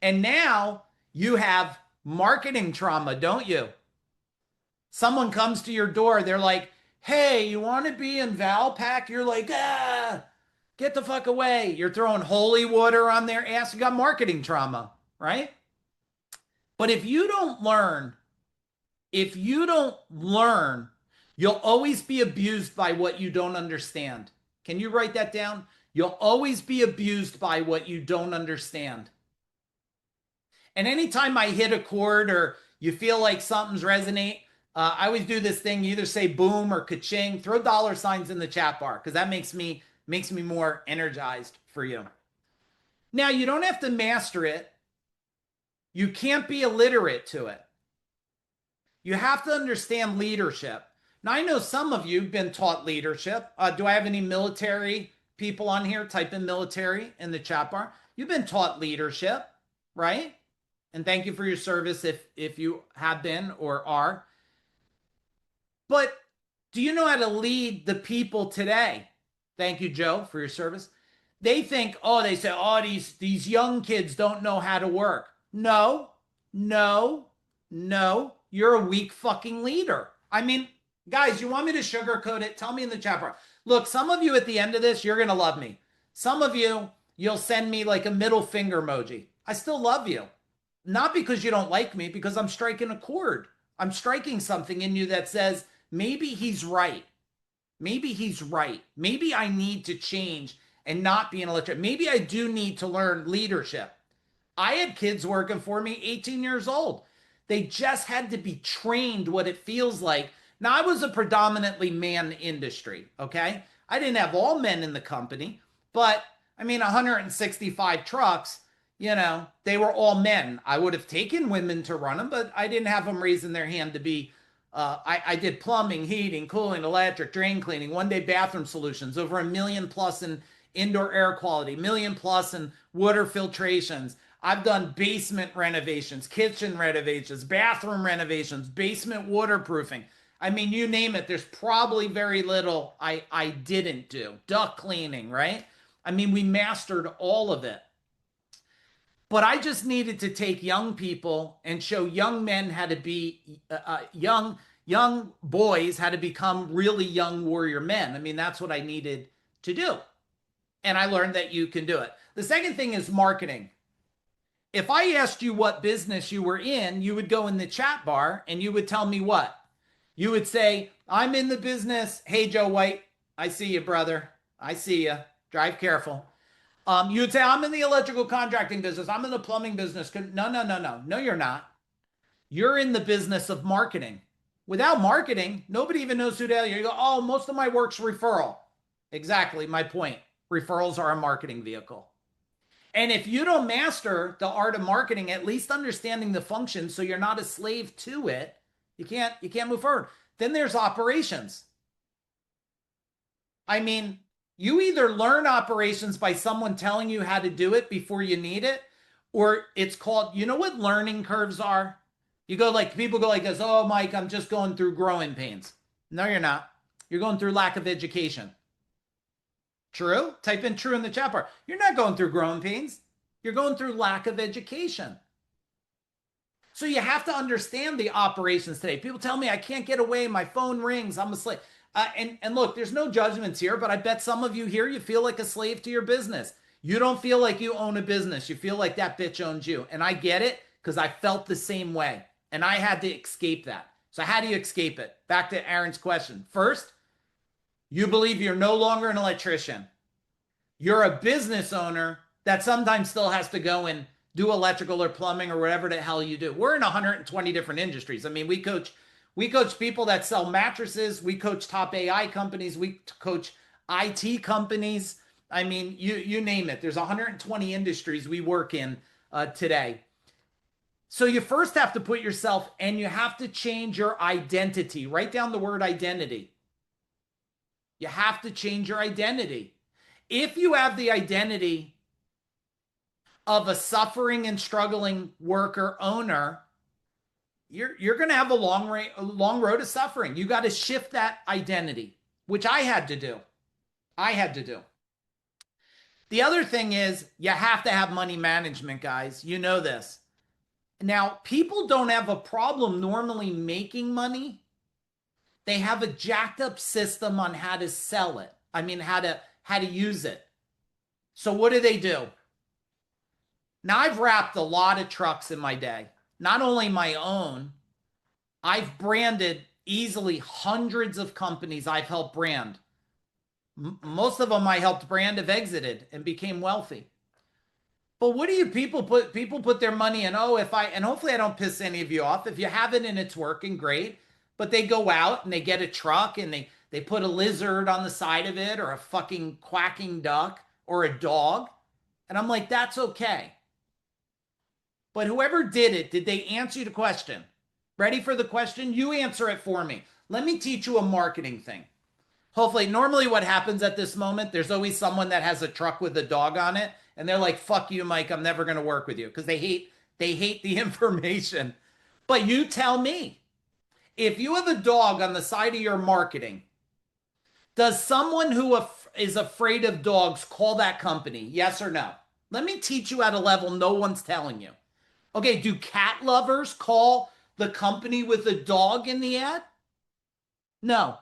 And now you have marketing trauma, don't you? Someone comes to your door. They're like, hey, you want to be in Valpak? You're like, get the fuck away. You're throwing holy water on their ass. You got marketing trauma, right? But if you don't learn, you'll always be abused by what you don't understand. Can you write that down? You'll always be abused by what you don't understand. And anytime I hit a chord or you feel like something's resonate, I always do this thing. You either say boom or ka-ching. Throw dollar signs in the chat bar because that makes me more energized for you. Now, you don't have to master it. You can't be illiterate to it. You have to understand leadership. Now, I know some of you have been taught leadership. Do I have any military people on here? Type in military in the chat bar. You've been taught leadership, right? And thank you for your service if you have been or are. But do you know how to lead the people today? Thank you, Joe, for your service. They think, they say, these young kids don't know how to work. No. You're a weak fucking leader. I mean, guys, you want me to sugarcoat it? Tell me in the chat bar. Look, some of you at the end of this, you're going to love me. Some of you, you'll send me like a middle finger emoji. I still love you. Not because you don't like me, because I'm striking a chord. I'm striking something in you that says, maybe he's right. Maybe he's right. Maybe I need to change and not be an electrician. Maybe I do need to learn leadership. I had kids working for me 18 years old. They just had to be trained what it feels like. Now, I was a predominantly man industry, okay? I didn't have all men in the company, but 165 trucks, they were all men. I would have taken women to run them, but I didn't have them raising their hand to be, I did plumbing, heating, cooling, electric, drain cleaning, one-day bathroom solutions, over $1 million plus in indoor air quality, $1 million plus in water filtrations. I've done basement renovations, kitchen renovations, bathroom renovations, basement waterproofing. You name it. There's probably very little I didn't do. Duct cleaning, right? We mastered all of it. But I just needed to take young people and show young men how to be young boys how to become really young warrior men. That's what I needed to do. And I learned that you can do it. The second thing is marketing. If I asked you what business you were in, you would go in the chat bar and you would tell me what? You would say, I'm in the business. Hey, Joe White, I see you, brother. I see you. Drive careful. You would say, I'm in the electrical contracting business. I'm in the plumbing business. No, no, no, no. No, you're not. You're in the business of marketing. Without marketing, nobody even knows who the hell you are. You go, oh, most of my work's referral. Exactly my point. Referrals are a marketing vehicle. And if you don't master the art of marketing, at least understanding the function so you're not a slave to it, you can't move forward. Then there's operations. I mean, you either learn operations by someone telling you how to do it before you need it, or it's called, you know what learning curves are? You go like, people go like this, oh, Mike, I'm just going through growing pains. No, you're not. You're going through lack of education. True? Type in true in the chat bar. You're not going through growing pains. You're going through lack of education. So you have to understand the operations today. People tell me I can't get away. My phone rings. I'm a slave. And look, there's no judgments here, but I bet some of you here, you feel like a slave to your business. You don't feel like you own a business. You feel like that bitch owns you. And I get it because I felt the same way. And I had to escape that. So how do you escape it? Back to Aaron's question. First, you believe you're no longer an electrician. You're a business owner that sometimes still has to go and do electrical or plumbing or whatever the hell you do. We're in 120 different industries. I mean, we coach people that sell mattresses. We coach top AI companies. We coach IT companies. I mean, you name it. There's 120 industries we work in today. So you first have to put yourself, and you have to change your identity. Write down the word identity. You have to change your identity. If you have the identity of a suffering and struggling worker owner, you're going to have a long road to suffering. You got to shift that identity, which I had to do. The other thing is you have to have money management, guys. You know this. Now, people don't have a problem normally making money. They have a jacked up system on how to sell it. I mean, how to use it. So what do? Now, I've wrapped a lot of trucks in my day. Not only my own, I've branded easily hundreds of companies I've helped brand. Most of them I helped brand have exited and became wealthy. But what do people put their money in? Oh, and hopefully I don't piss any of you off. If you have it and it's working, great. But they go out and they get a truck and they put a lizard on the side of it or a fucking quacking duck or a dog. And I'm like, that's okay. But whoever did it, did they answer you the question? Ready for the question? You answer it for me. Let me teach you a marketing thing. Hopefully, normally what happens at this moment, there's always someone that has a truck with a dog on it. And they're like, fuck you, Mike. I'm never going to work with you because they hate the information. But you tell me. If you have a dog on the side of your marketing, does someone who is afraid of dogs call that company? Yes or no? Let me teach you at a level no one's telling you. Okay, do cat lovers call the company with a dog in the ad? No,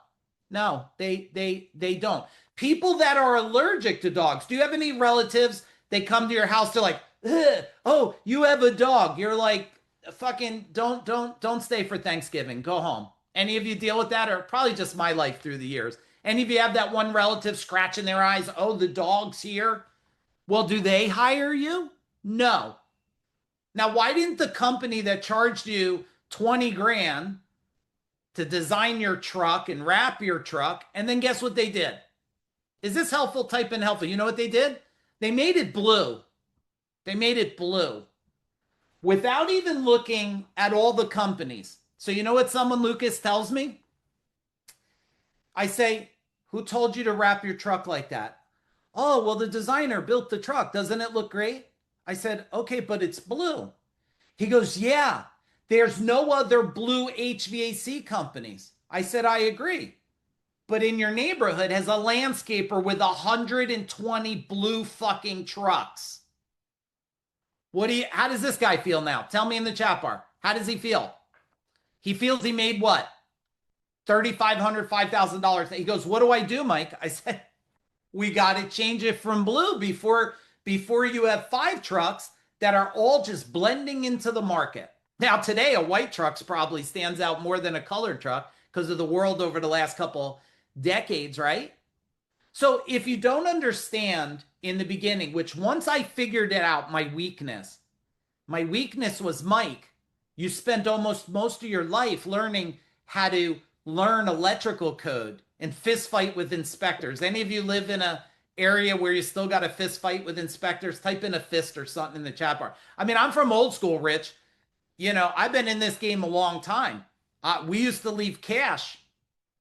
they don't. People that are allergic to dogs, do you have any relatives? They come to your house, they're like, oh, you have a dog. You're like, fucking don't stay for Thanksgiving. Go home. Any of you deal with that? Or probably just my life through the years. Any of you have that one relative scratching their eyes? Oh, the dog's here. Well, do they hire you? No. Now, why didn't the company that charged you 20 grand to design your truck and wrap your truck, and then guess what they did? Is this helpful? Type in helpful. You know what they did? They made it blue. They made it blue without even looking at all the companies. So you know what someone, Lucas, tells me? I say, who told you to wrap your truck like that? Oh, well, the designer built the truck. Doesn't it look great? I said, okay, but it's blue. He goes, yeah, there's no other blue HVAC companies. I said, I agree. But in your neighborhood has a landscaper with 120 blue fucking trucks. How does this guy feel now? Tell me in the chat bar. How does he feel? He feels he made what? $3,500, $5,000. He goes, what do I do, Mike? I said, We got to change it from blue before you have 5 trucks that are all just blending into the market. Now, today, a white truck probably stands out more than a colored truck because of the world over the last couple decades, right? So if you don't understand in the beginning, which once I figured it out, my weakness was Mike. You spent almost most of your life learning how to learn electrical code and fist fight with inspectors. Any of you live in a area where you still got a fist fight with inspectors? Type in a fist or something in the chat bar. I mean, I'm from old school, Rich. You know, I've been in this game a long time. We used to leave cash,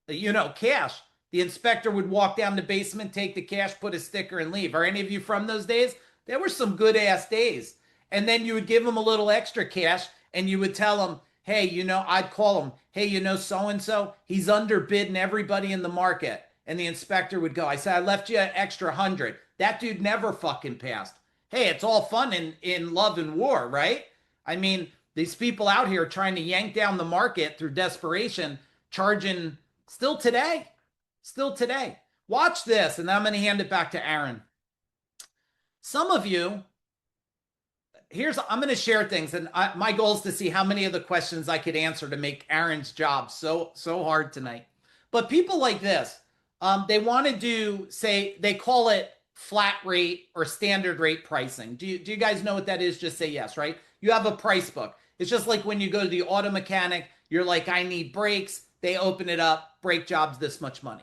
cash. The inspector would walk down the basement, take the cash, put a sticker, and leave. Are any of you from those days? There were some good ass days. And then you would give them a little extra cash and you would tell them, hey, I'd call him, hey, so-and-so, he's underbidding everybody in the market. And the inspector would go, I said, I left you an extra 100. That dude never fucking passed. Hey, it's all fun in love and war, right? I mean, these people out here trying to yank down the market through desperation, charging still today. Watch this, and then I'm going to hand it back to Aaron. Some of you, I'm going to share things, and my goal is to see how many of the questions I could answer to make Aaron's job so hard tonight. But people like this, they want to they call it flat rate or standard rate pricing. Do you guys know what that is? Just say yes, right? You have a price book. It's just like when you go to the auto mechanic, you're like, I need brakes. They open it up, brake job's this much money.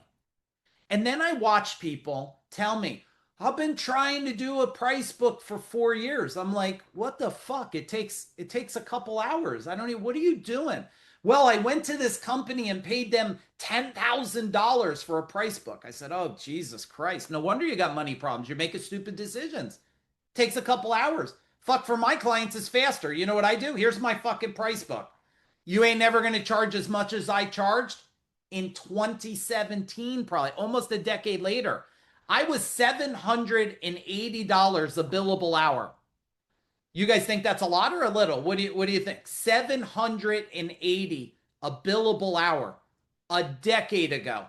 And then I watch people tell me, I've been trying to do a price book for 4 years. I'm like, what the fuck? It takes a couple hours. What are you doing? Well, I went to this company and paid them $10,000 for a price book. I said, oh, Jesus Christ. No wonder you got money problems. You're making stupid decisions. Takes a couple hours. Fuck, for my clients, it's faster. You know what I do? Here's my fucking price book. You ain't never going to charge as much as I charged in 2017, probably almost a decade later. I was $780 a billable hour. You guys think that's a lot or a little? What do you think? $780 a billable hour a decade ago.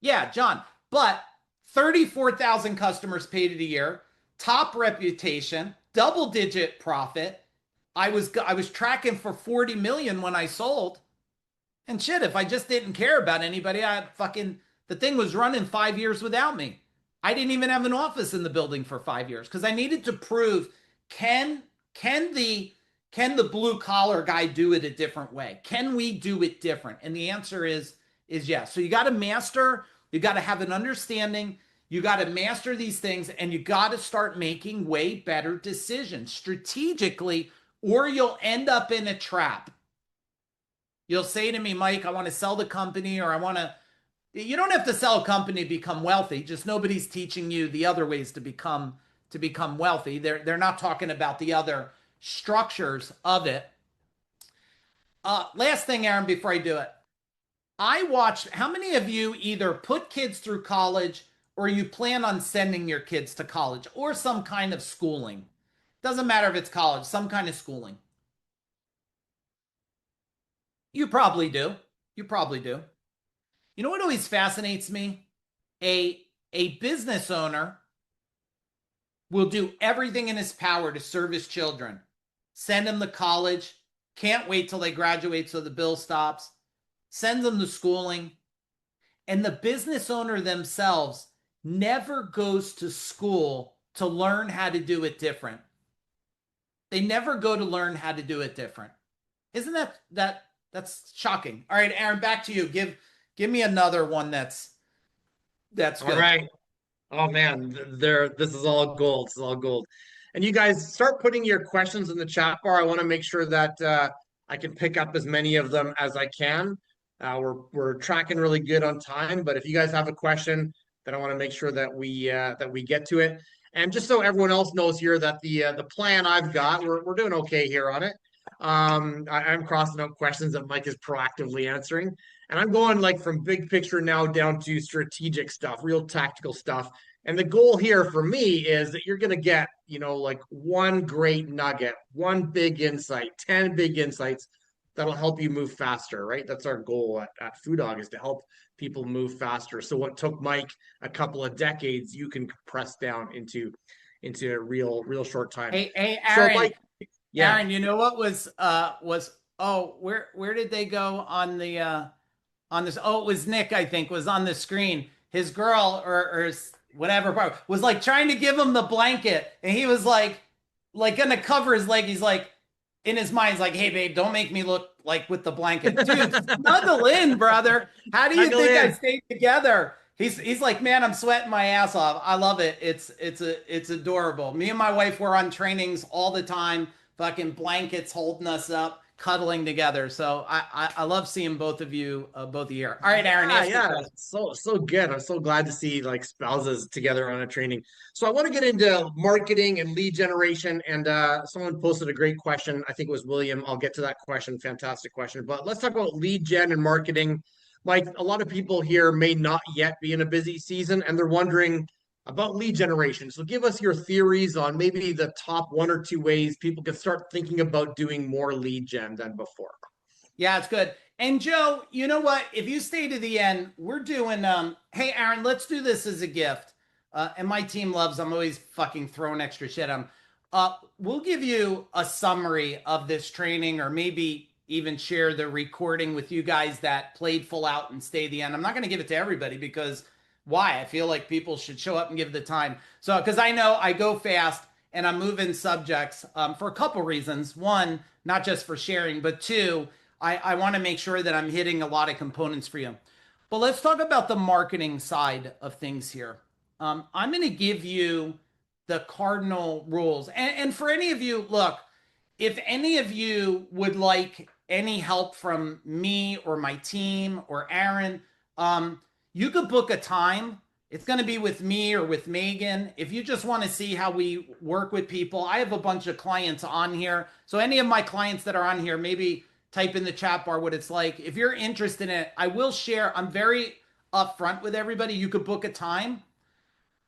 Yeah, John, but 34,000 customers paid it a year, top reputation, double-digit profit. I was tracking for 40 million when I sold. And shit, if I just didn't care about anybody, the thing was running 5 years without me. I didn't even have an office in the building for 5 years because I needed to prove, can the blue collar guy do it a different way? Can we do it different? And the answer is yes. So you got to have an understanding. You got to master these things, and you got to start making way better decisions strategically, or you'll end up in a trap. You'll say to me, Mike, I want to sell the company, or you don't have to sell a company to become wealthy. Just nobody's teaching you the other ways to become wealthy. They're not talking about the other structures of it. Last thing, Aaron, before I do it. I watched, how many of you either put kids through college or you plan on sending your kids to college or some kind of schooling? Doesn't matter if it's college, some kind of schooling. You probably do. You know what always fascinates me? A business owner will do everything in his power to serve his children. Send them to college. Can't wait till they graduate so the bill stops. Sends them to schooling. And the business owner themselves never goes to school to learn how to do it different. They never go to learn how to do it different. Isn't that's shocking? All right, Aaron, back to you. Give me another one that's good. All right. Oh man, this is all gold. This is all gold. And you guys start putting your questions in the chat bar. I want to make sure that I can pick up as many of them as I can. We're tracking really good on time, but if you guys have a question, then I want to make sure that we get to it. And just so everyone else knows here that the plan I've got, we're doing okay here on it. I'm crossing out questions that Mike is proactively answering. And I'm going like from big picture now down to strategic stuff, real tactical stuff. And the goal here for me is that you're going to get, like one great nugget, one big insight, 10 big insights that'll help you move faster, right? That's our goal at Food Dog, is to help people move faster. So what took Mike a couple of decades, you can compress down into a real short time. Hey, So Aaron, Mike, yeah. Aaron, you know what was oh, where did they go on the on this? Oh, it was Nick, I think, was on the screen. His girl or his whatever part was like trying to give him the blanket, and he was like gonna cover his leg. He's like, in his mind, he's like, "Hey, babe, don't make me look like with the blanket, dude. Snuggle in, brother. How do you Snuggle think I in. stayed together?" He's like, "Man, I'm sweating my ass off. I love it. It's adorable. Me and my wife were on trainings all the time, fucking blankets holding us up, cuddling together. So I love seeing both of you here. All right, Aaron, ask your Yeah, question. so good. I'm so glad to see like spouses together on a training. So I want to get into marketing and lead generation. And someone posted a great question. I think it was William. I'll get to that question. Fantastic question. But let's talk about lead gen and marketing. Like a lot of people here may not yet be in a busy season, and they're wondering about lead generation. So give us your theories on maybe the top one or two ways people can start thinking about doing more lead gen than before. Yeah, it's good. And Joe, you know what? If you stay to the end, we're doing hey Aaron, let's do this as a gift. And my team loves, I'm always fucking throwing extra shit on. We'll give you a summary of this training, or maybe even share the recording with you guys that played full out and stay to the end. I'm not going to give it to everybody, because why? I feel like people should show up and give the time. So, because I know I go fast and I'm moving subjects for a couple reasons. One, not just for sharing, but two, I want to make sure that I'm hitting a lot of components for you. But let's talk about the marketing side of things here. I'm going to give you the cardinal rules. And for any of you, look, if any of you would like any help from me or my team or Aaron, you could book a time. It's going to be with me or with Megan. If you just want to see how we work with people, I have a bunch of clients on here. So any of my clients that are on here, maybe type in the chat bar what it's like. If you're interested in it, I will share. I'm very upfront with everybody. You could book a time.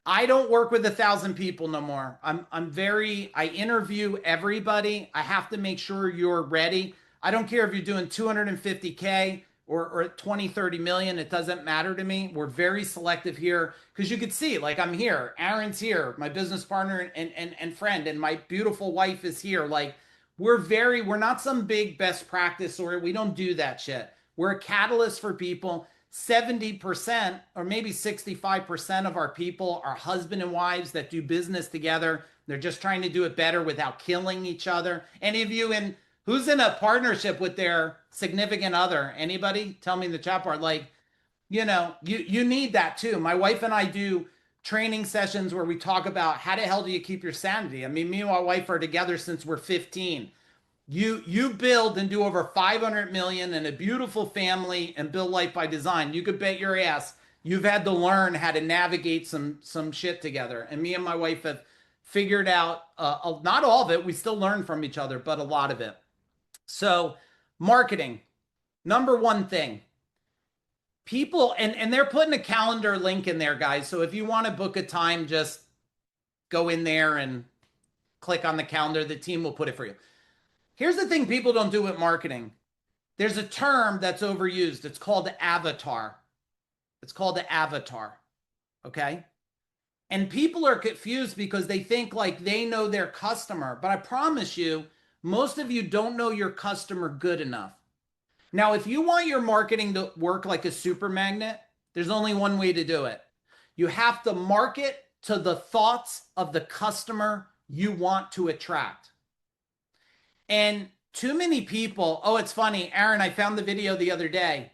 I don't work with 1,000 people no more. I interview everybody. I have to make sure you're ready. I don't care if you're doing 250K or 20, 30 million. It doesn't matter to me. We're very selective here, because you could see, like, I'm here. Aaron's here, my business partner and friend, and my beautiful wife is here. Like, we're not some big best practice, or we don't do that shit. We're a catalyst for people. 70% or maybe 65% of our people are husband and wives that do business together. They're just trying to do it better without killing each other. Any of you who's in a partnership with their significant other? Anybody? Tell me in the chat bar. Like, you need that too. My wife and I do training sessions where we talk about how the hell do you keep your sanity. I mean, me and my wife are together since we're 15. You build and do over 500 million and a beautiful family and build life by design. You could bet your ass you've had to learn how to navigate some shit together. And me and my wife have figured out not all of it. We still learn from each other, but a lot of it. So marketing, number one thing. People, and they're putting a calendar link in there, guys. So if you want to book a time, just go in there and click on the calendar. The team will put it for you. Here's the thing people don't do with marketing. There's a term that's overused. It's called the avatar. It's called the avatar. Okay? And people are confused because they think like they know their customer. But I promise you, most of you don't know your customer good enough. Now, if you want your marketing to work like a super magnet, there's only one way to do it. You have to market to the thoughts of the customer you want to attract. And too many people, oh, it's funny, Aaron, I found the video the other day.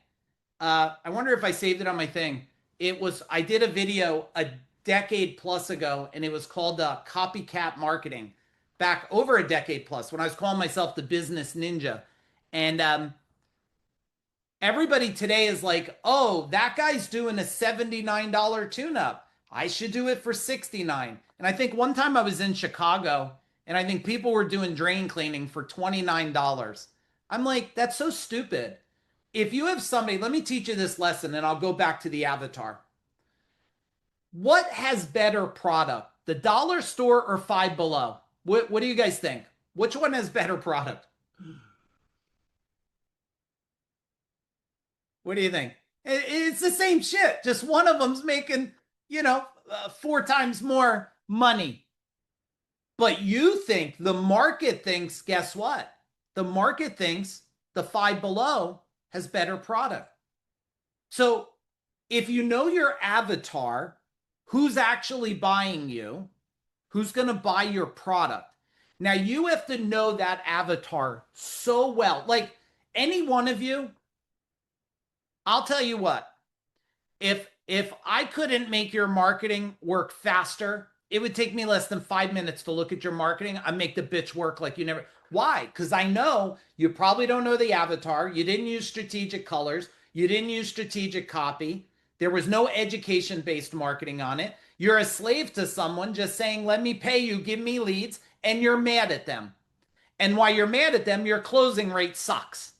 I wonder if I saved it on my thing. I did a video a decade plus ago, and it was called Copycat Marketing, back over a decade plus, when I was calling myself the business ninja. And everybody today is like, oh, that guy's doing a $79 tune-up. I should do it for $69. And I think one time I was in Chicago, and I think people were doing drain cleaning for $29. I'm like, that's so stupid. If you have somebody, let me teach you this lesson, and I'll go back to the avatar. What has better product, the dollar store or Five Below? What do you guys think? Which one has better product? What do you think? It's the same shit. Just one of them's making, 4 times more money. But you think the market thinks, guess what? The market thinks the Five Below has better product. So if you know your avatar, who's actually buying you, who's going to buy your product. Now you have to know that avatar so well. Like any one of you, I'll tell you what, if I couldn't make your marketing work faster, it would take me less than 5 minutes to look at your marketing. I make the bitch work like you never. Why? Because I know you probably don't know the avatar. You didn't use strategic colors. You didn't use strategic copy. There was no education-based marketing on it. You're a slave to someone just saying, let me pay you, give me leads, and you're mad at them. And while you're mad at them, your closing rate sucks.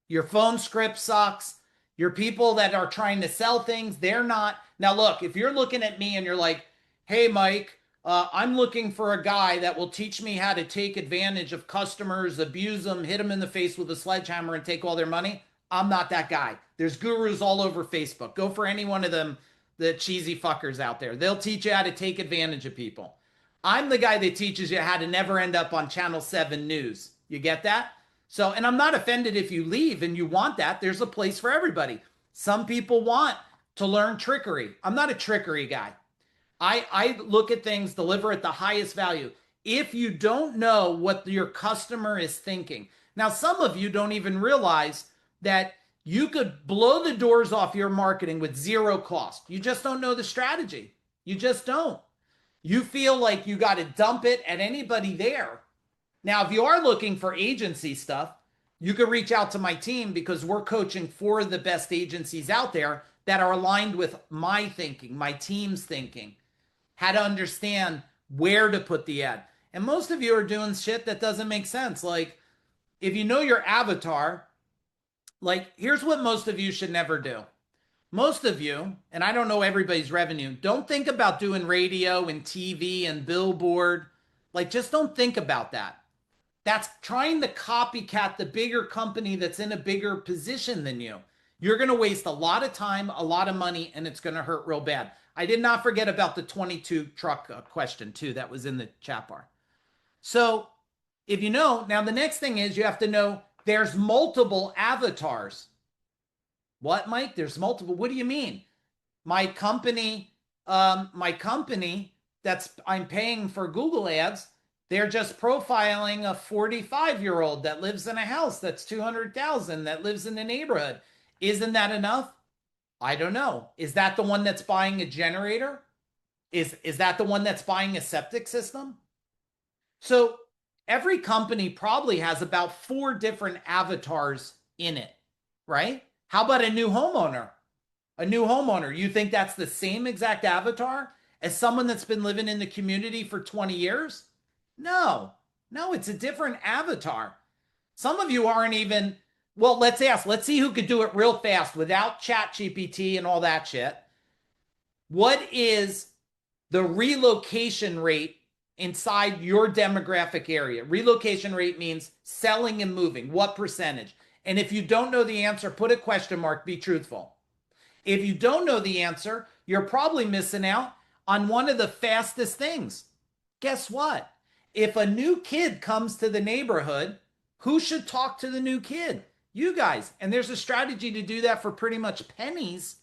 Your phone script sucks. Your people that are trying to sell things, they're not. Now, look, if you're looking at me and you're like, hey, Mike, I'm looking for a guy that will teach me how to take advantage of customers, abuse them, hit them in the face with a sledgehammer and take all their money. I'm not that guy. There's gurus all over Facebook. Go for any one of them, the cheesy fuckers out there. They'll teach you how to take advantage of people. I'm the guy that teaches you how to never end up on Channel 7 News. You get that? So, and I'm not offended if you leave and you want that. There's a place for everybody. Some people want to learn trickery. I'm not a trickery guy. I look at things, deliver at the highest value. If you don't know what your customer is thinking. Now, some of you don't even realize that you could blow the doors off your marketing with zero cost. You just don't know the strategy. You just don't. You feel like you got to dump it at anybody there. Now, if you are looking for agency stuff, you could reach out to my team because we're coaching 4 of the best agencies out there that are aligned with my thinking, my team's thinking, how to understand where to put the ad. And most of you are doing shit that doesn't make sense. Like, if you know your avatar, like, here's what most of you should never do. Most of you, and I don't know everybody's revenue, don't think about doing radio and TV and billboard. Like, just don't think about that. That's trying to copycat the bigger company that's in a bigger position than you. You're going to waste a lot of time, a lot of money, and it's going to hurt real bad. I did not forget about the 22 truck question, too, that was in the chat bar. So if you know, now the next thing is you have to know there's multiple avatars. What, Mike? There's multiple. What do you mean? My company that's I'm paying for Google ads, they're just profiling a 45-year-old that lives in a house that's 200,000 that lives in the neighborhood. Isn't that enough? I don't know. Is that the one that's buying a generator? Is that the one that's buying a septic system? So every company probably has about 4 different avatars in it, right? How about a new homeowner? A new homeowner, you think that's the same exact avatar as someone that's been living in the community for 20 years? No, it's a different avatar. Some of you aren't even, well, let's see who could do it real fast without ChatGPT and all that shit. What is the relocation rate inside your demographic area? Relocation rate means selling and moving. What percentage? And if you don't know the answer, put a question mark, be truthful. If you don't know the answer, you're probably missing out on one of the fastest things. Guess what? If a new kid comes to the neighborhood, who should talk to the new kid? You guys. And there's a strategy to do that for pretty much pennies.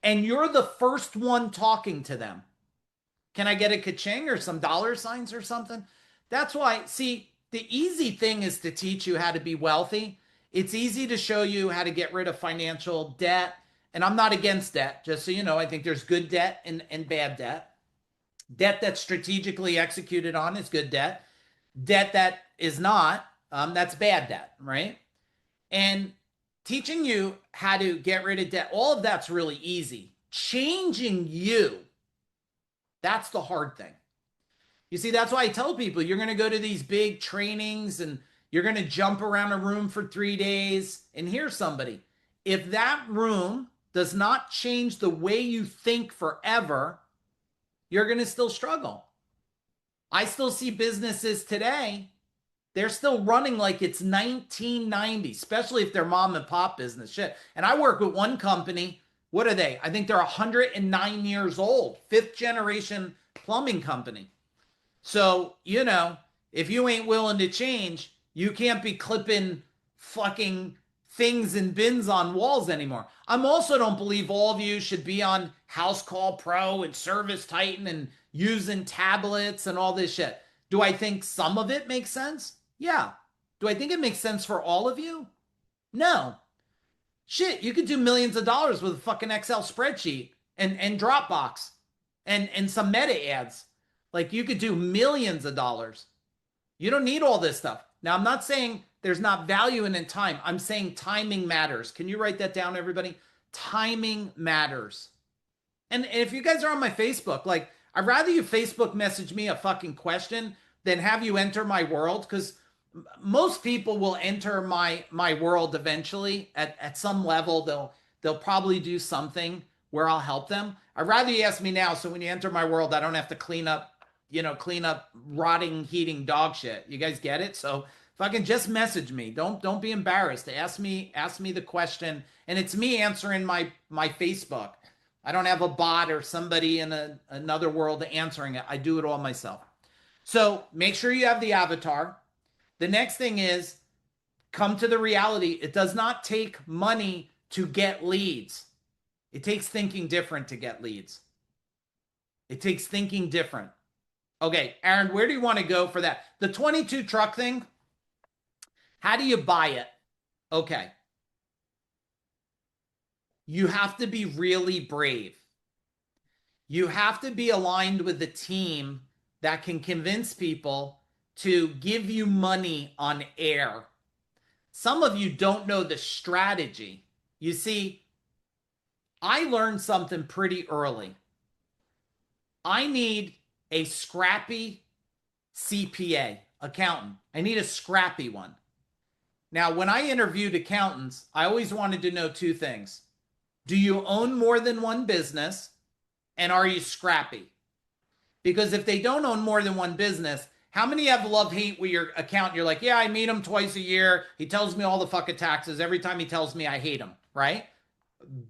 And you're the first one talking to them. Can I get a ka-ching or some dollar signs or something? That's why, see, the easy thing is to teach you how to be wealthy. It's easy to show you how to get rid of financial debt. And I'm not against debt, just so you know. I think there's good debt and bad debt. Debt that's strategically executed on is good debt. Debt that is not, that's bad debt, right? And teaching you how to get rid of debt, all of that's really easy. Changing you, that's the hard thing. You see, that's why I tell people you're going to go to these big trainings and you're going to jump around a room for 3 days and hear somebody. If that room does not change the way you think forever, you're going to still struggle. I still see businesses today They're still running like it's 1990, especially if they're mom and pop business shit. And I work with one company. What are they? I think they're 109 years old, fifth generation plumbing company. So, you know, if you ain't willing to change, you can't be clipping fucking things and bins on walls anymore. I'm also don't believe all of you should be on House Call Pro and Service Titan and using tablets and all this shit. Do I think some of it makes sense? Yeah. Do I think it makes sense for all of you? No. Shit, you could do millions of dollars with a fucking Excel spreadsheet and Dropbox and some meta ads. Like you could do millions of dollars. You don't need all this stuff. Now, I'm not saying there's not value in time. I'm saying timing matters. Can you write that down, everybody? Timing matters. And if you guys are on my Facebook, like I'd rather you Facebook message me a fucking question than have you enter my world, because most people will enter my world eventually at some level. They'll probably do something where I'll help them. I'd rather you ask me now, so when you enter my world, I don't have to clean up rotting, heating dog shit. You guys get it? So fucking just message me. Don't be embarrassed. Ask me the question, and it's me answering my Facebook. I don't have a bot or somebody in another world answering it. I do it all myself. So make sure you have the avatar. The next thing is come to the reality. It does not take money to get leads. It takes thinking different to get leads. It takes thinking different. Okay, Aaron, where do you want to go for that? The 22 truck thing, how do you buy it? Okay. You have to be really brave. You have to be aligned with the team that can convince people to give you money on air. Some of you don't know the strategy. You see, I learned something pretty early. I need a scrappy CPA, accountant. I need a scrappy one. Now, when I interviewed accountants, I always wanted to know two things. Do you own more than one business? And are you scrappy? Because if they don't own more than one business, how many have love-hate with your accountant? You're like, yeah, I meet him twice a year. He tells me all the fucking taxes. Every time he tells me, I hate him, right?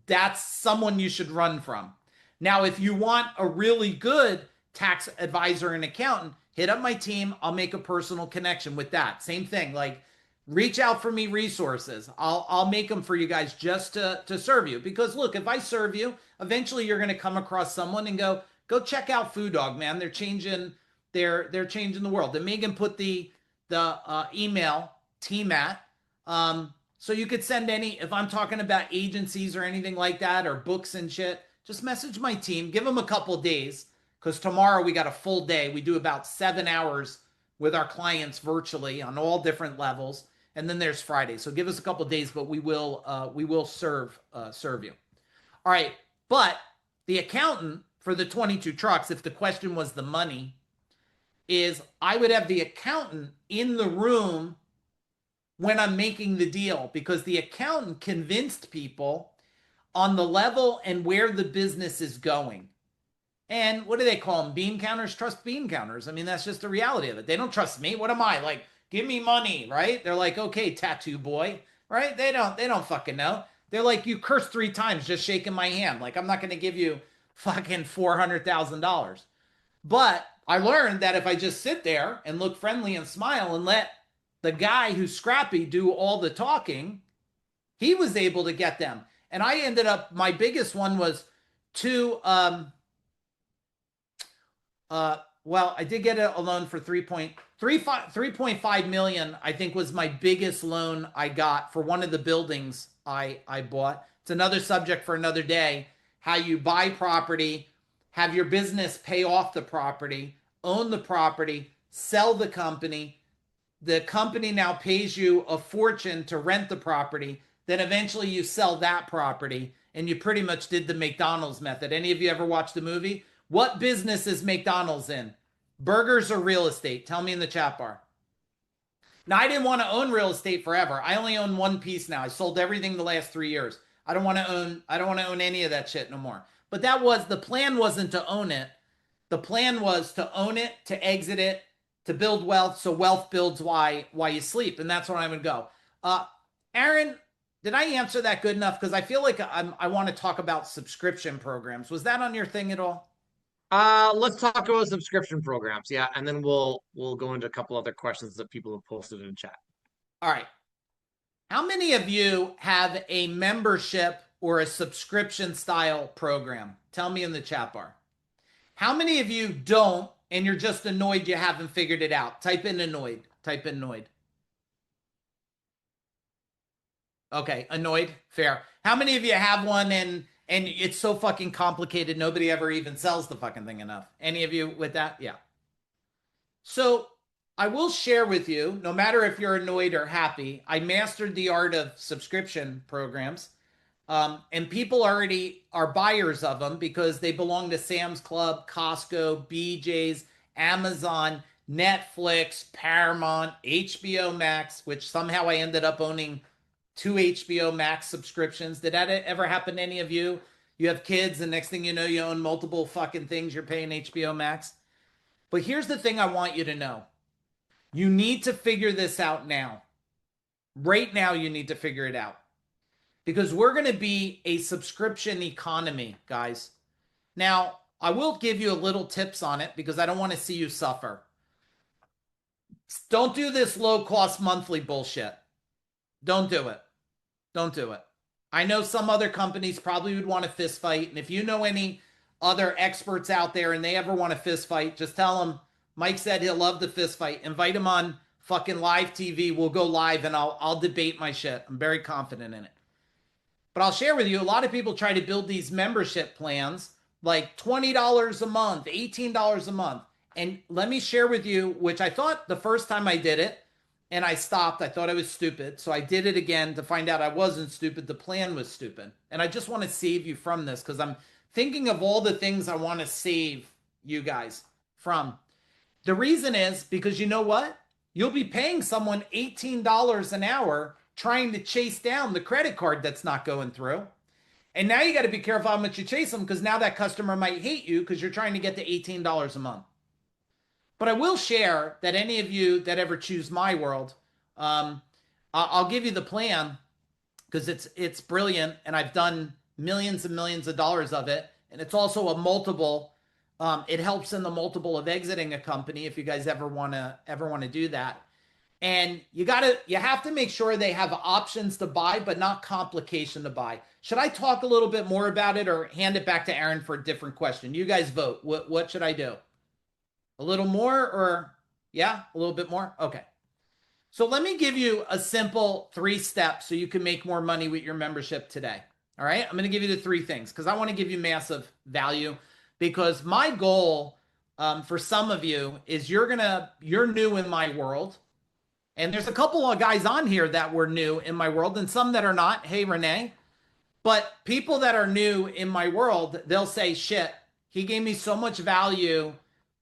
That's someone you should run from. Now, if you want a really good tax advisor and accountant, hit up my team. I'll make a personal connection with that. Same thing, like reach out for me resources. I'll make them for you guys just to serve you. Because look, if I serve you, eventually you're going to come across someone and go check out Food Dog, man. They're changing the world. And Megan put the email team at, so you could send any, if I'm talking about agencies or anything like that, or books and shit, just message my team, give them a couple days, because tomorrow we got a full day. We do about 7 hours with our clients virtually on all different levels. And then there's Friday. So give us a couple days, but we will serve you. All right. But the accountant for the 22 trucks, if the question was the money, is I would have the accountant in the room when I'm making the deal, because the accountant convinced people on the level and where the business is going. And what do they call them? Bean counters trust bean counters. I mean, that's just the reality of it. They don't trust me. What am I? Like, give me money, right? They're like, okay, tattoo boy, right? They don't fucking know. They're like, you cursed 3 times just shaking my hand. Like, I'm not going to give you fucking $400,000. But I learned that if I just sit there and look friendly and smile and let the guy who's scrappy do all the talking, he was able to get them. And I ended up, my biggest one was well, I did get a loan for 3.5 million, I think was my biggest loan I got for one of the buildings I bought. It's another subject for another day. How you buy property, have your business pay off the property, own the property, sell the company. The company now pays you a fortune to rent the property. Then eventually you sell that property, and you pretty much did the McDonald's method. Any of you ever watched the movie? What business is McDonald's in? Burgers or real estate? Tell me in the chat bar. Now, I didn't want to own real estate forever. I only own one piece now. I sold everything the last 3 years. I don't want to own any of that shit no more. But the plan wasn't to own it. The plan was to own it, to exit it, to build wealth, so wealth builds why you sleep. And that's where I'm going to go. Aaron, did I answer that good enough? Because I feel like I want to talk about subscription programs. Was that on your thing at all? Let's talk about subscription programs. Yeah, and then we'll go into a couple other questions that people have posted in chat. All right. How many of you have a membership or a subscription style program? Tell me in the chat bar. How many of you don't, and you're just annoyed you haven't figured it out? Type in annoyed. Type in annoyed. Okay, annoyed. Fair. How many of you have one and it's so fucking complicated nobody ever even sells the fucking thing enough? Any of you with that? Yeah. So I will share with you, no matter if you're annoyed or happy, I mastered the art of subscription programs. And people already are buyers of them because they belong to Sam's Club, Costco, BJ's, Amazon, Netflix, Paramount, HBO Max, which somehow I ended up owning 2 HBO Max subscriptions. Did that ever happen to any of you? You have kids, and next thing you know, you own multiple fucking things. You're paying HBO Max. But here's the thing I want you to know. You need to figure this out now. Right now, you need to figure it out. Because we're going to be a subscription economy, guys. Now, I will give you a little tips on it because I don't want to see you suffer. Don't do this low-cost monthly bullshit. Don't do it. Don't do it. I know some other companies probably would want a fist fight. And if you know any other experts out there and they ever want a fist fight, just tell them Mike said he'll love the fist fight. Invite him on fucking live TV. We'll go live and I'll debate my shit. I'm very confident in it. But I'll share with you, a lot of people try to build these membership plans like $20 a month, $18 a month. And let me share with you, which I thought the first time I did it, and I stopped. I thought I was stupid. So I did it again to find out I wasn't stupid. The plan was stupid. And I just want to save you from this because I'm thinking of all the things I want to save you guys from. The reason is because you know what? You'll be paying someone $18 an hour trying to chase down the credit card that's not going through. And now you got to be careful how much you chase them because now that customer might hate you because you're trying to get to $18 a month. But I will share that any of you that ever choose my world, I'll give you the plan because it's brilliant and I've done millions and millions of dollars of it. And it's also a multiple. It helps in the multiple of exiting a company if you guys ever want to do that. And you have to make sure they have options to buy, but not complication to buy. Should I talk a little bit more about it or hand it back to Aaron for a different question? You guys vote. What should I do? A little more or yeah, a little bit more? Okay. So let me give you a simple 3 steps so you can make more money with your membership today. All right. I'm going to give you the 3 things because I want to give you massive value because my goal for some of you is you're new in my world. And there's a couple of guys on here that were new in my world and some that are not. Hey, Renee. But people that are new in my world, they'll say, shit, he gave me so much value.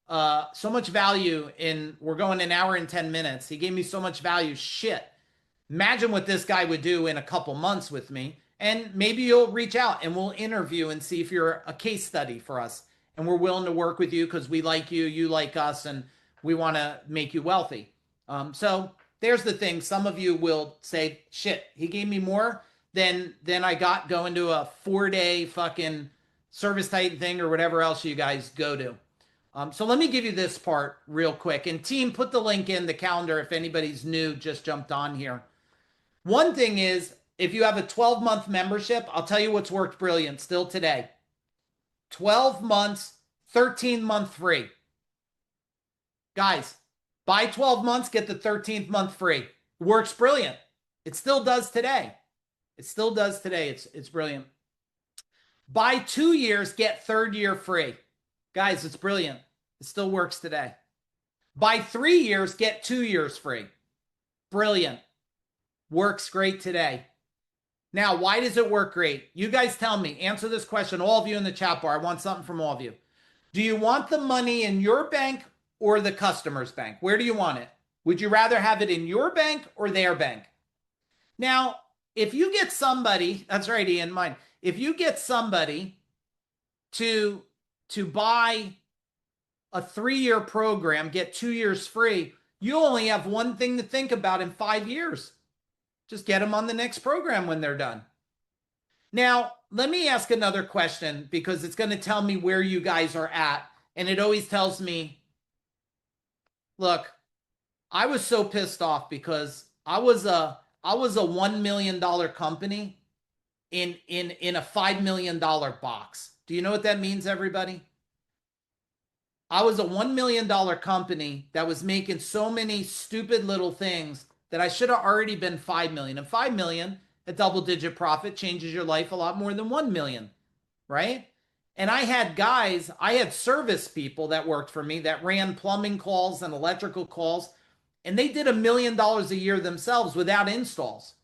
In we're going an hour and 10 minutes. He gave me so much value. Shit. Imagine what this guy would do in a couple months with me. And maybe you'll reach out and we'll interview and see if you're a case study for us. And we're willing to work with you because we like you, you like us, and we want to make you wealthy. So there's the thing. Some of you will say, shit, he gave me more than I got going to a 4-day fucking service titan thing or whatever else you guys go to. So let me give you this part real quick. And team, put the link in the calendar if anybody's new, just jumped on here. One thing is, if you have a 12-month membership, I'll tell you what's worked brilliant still today. 12 months, 13-month free. Guys, buy 12 months, get the 13th month free. Works brilliant. It still does today. It still does today. It's brilliant. Buy 2 years, get 3rd year free. Guys, it's brilliant. It still works today. Buy 3 years, get 2 years free. Brilliant. Works great today. Now, why does it work great? You guys tell me. Answer this question, all of you in the chat bar. I want something from all of you. Do you want the money in your bank or the customer's bank? Where do you want it? Would you rather have it in your bank or their bank? Now, if you get somebody, that's right, Ian, mine. If you get somebody to buy a 3-year program, get 2 years free, you only have one thing to think about in 5 years. Just get them on the next program when they're done. Now, let me ask another question because it's going to tell me where you guys are at. And it always tells me, look, I was so pissed off because I was a $1 million company in a $5 million box. Do you know what that means, everybody? I was a $1 million company that was making so many stupid little things that I should have already been 5 million. And 5 million, a double-digit profit, changes your life a lot more than 1 million, right? And I had service people that worked for me that ran plumbing calls and electrical calls, and they did $1 million a year themselves without installs.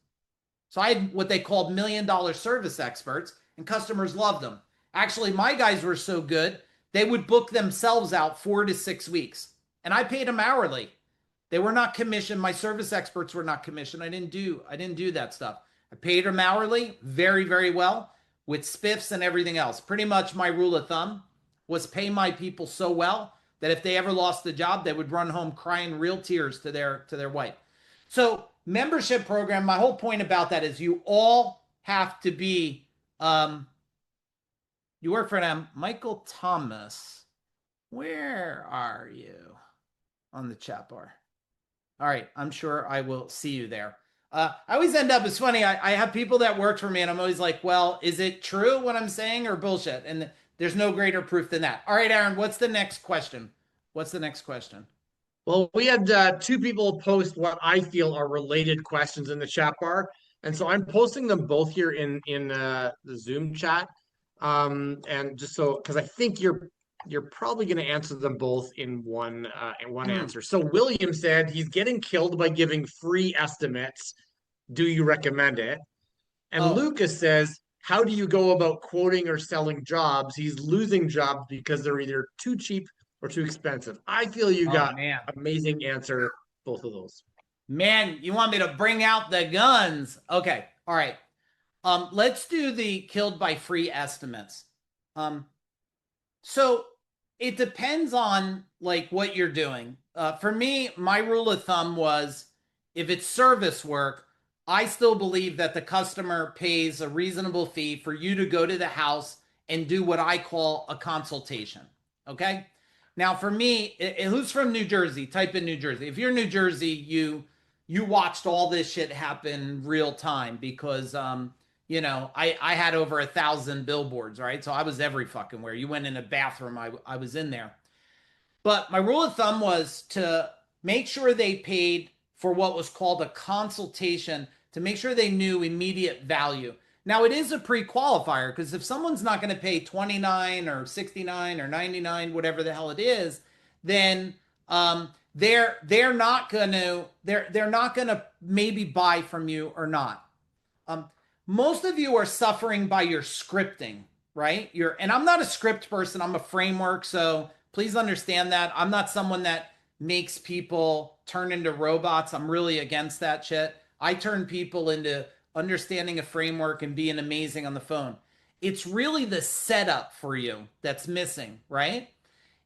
So I had what they called $1 million service experts, and customers loved them. Actually, my guys were so good, they would book themselves out 4 to 6 weeks, and I paid them hourly. They were not commissioned. My service experts were not commissioned. I didn't do that stuff. I paid them hourly very, very well with spiffs and everything else. Pretty much my rule of thumb was pay my people so well that if they ever lost the job, they would run home crying real tears to their wife. So membership program, my whole point about that is you all have to be, you work for them. Michael Thomas, where are you on the chat bar? All right, I'm sure I will see you there. I always end up, it's funny, I have people that work for me and I'm always like, well, is it true what I'm saying or bullshit? And there's no greater proof than that. All right, Aaron, what's the next question? Well, we had 2 people post what I feel are related questions in the chat bar. And so I'm posting them both here in the Zoom chat. And just so, because I think you're probably going to answer them both in one answer. So William said he's getting killed by giving free estimates. Do you recommend it? And Lucas says, how do you go about quoting or selling jobs? He's losing jobs because they're either too cheap or too expensive. I feel you got amazing answer, both of those. Man, you want me to bring out the guns? Okay, all right. Let's do the killed by free estimates. So it depends on like what you're doing. For me, my rule of thumb was if it's service work, I still believe that the customer pays a reasonable fee for you to go to the house and do what I call a consultation. Okay. Now for me, who's from New Jersey? Type in New Jersey. If you're New Jersey, you watched all this shit happen real time because, you know, I had over 1,000 billboards, right? So I was every fucking where. You went in a bathroom, I was in there. But my rule of thumb was to make sure they paid for what was called a consultation to make sure they knew immediate value. Now it is a pre-qualifier because if someone's not going to pay 29 or 69 or 99, whatever the hell it is, then they're not going to maybe buy from you or not. Most of you are suffering by your scripting, right? And I'm not a script person, I'm a framework, so please understand that. I'm not someone that makes people turn into robots. I'm really against that shit. I turn people into understanding a framework and being amazing on the phone. It's really the setup for you that's missing, right?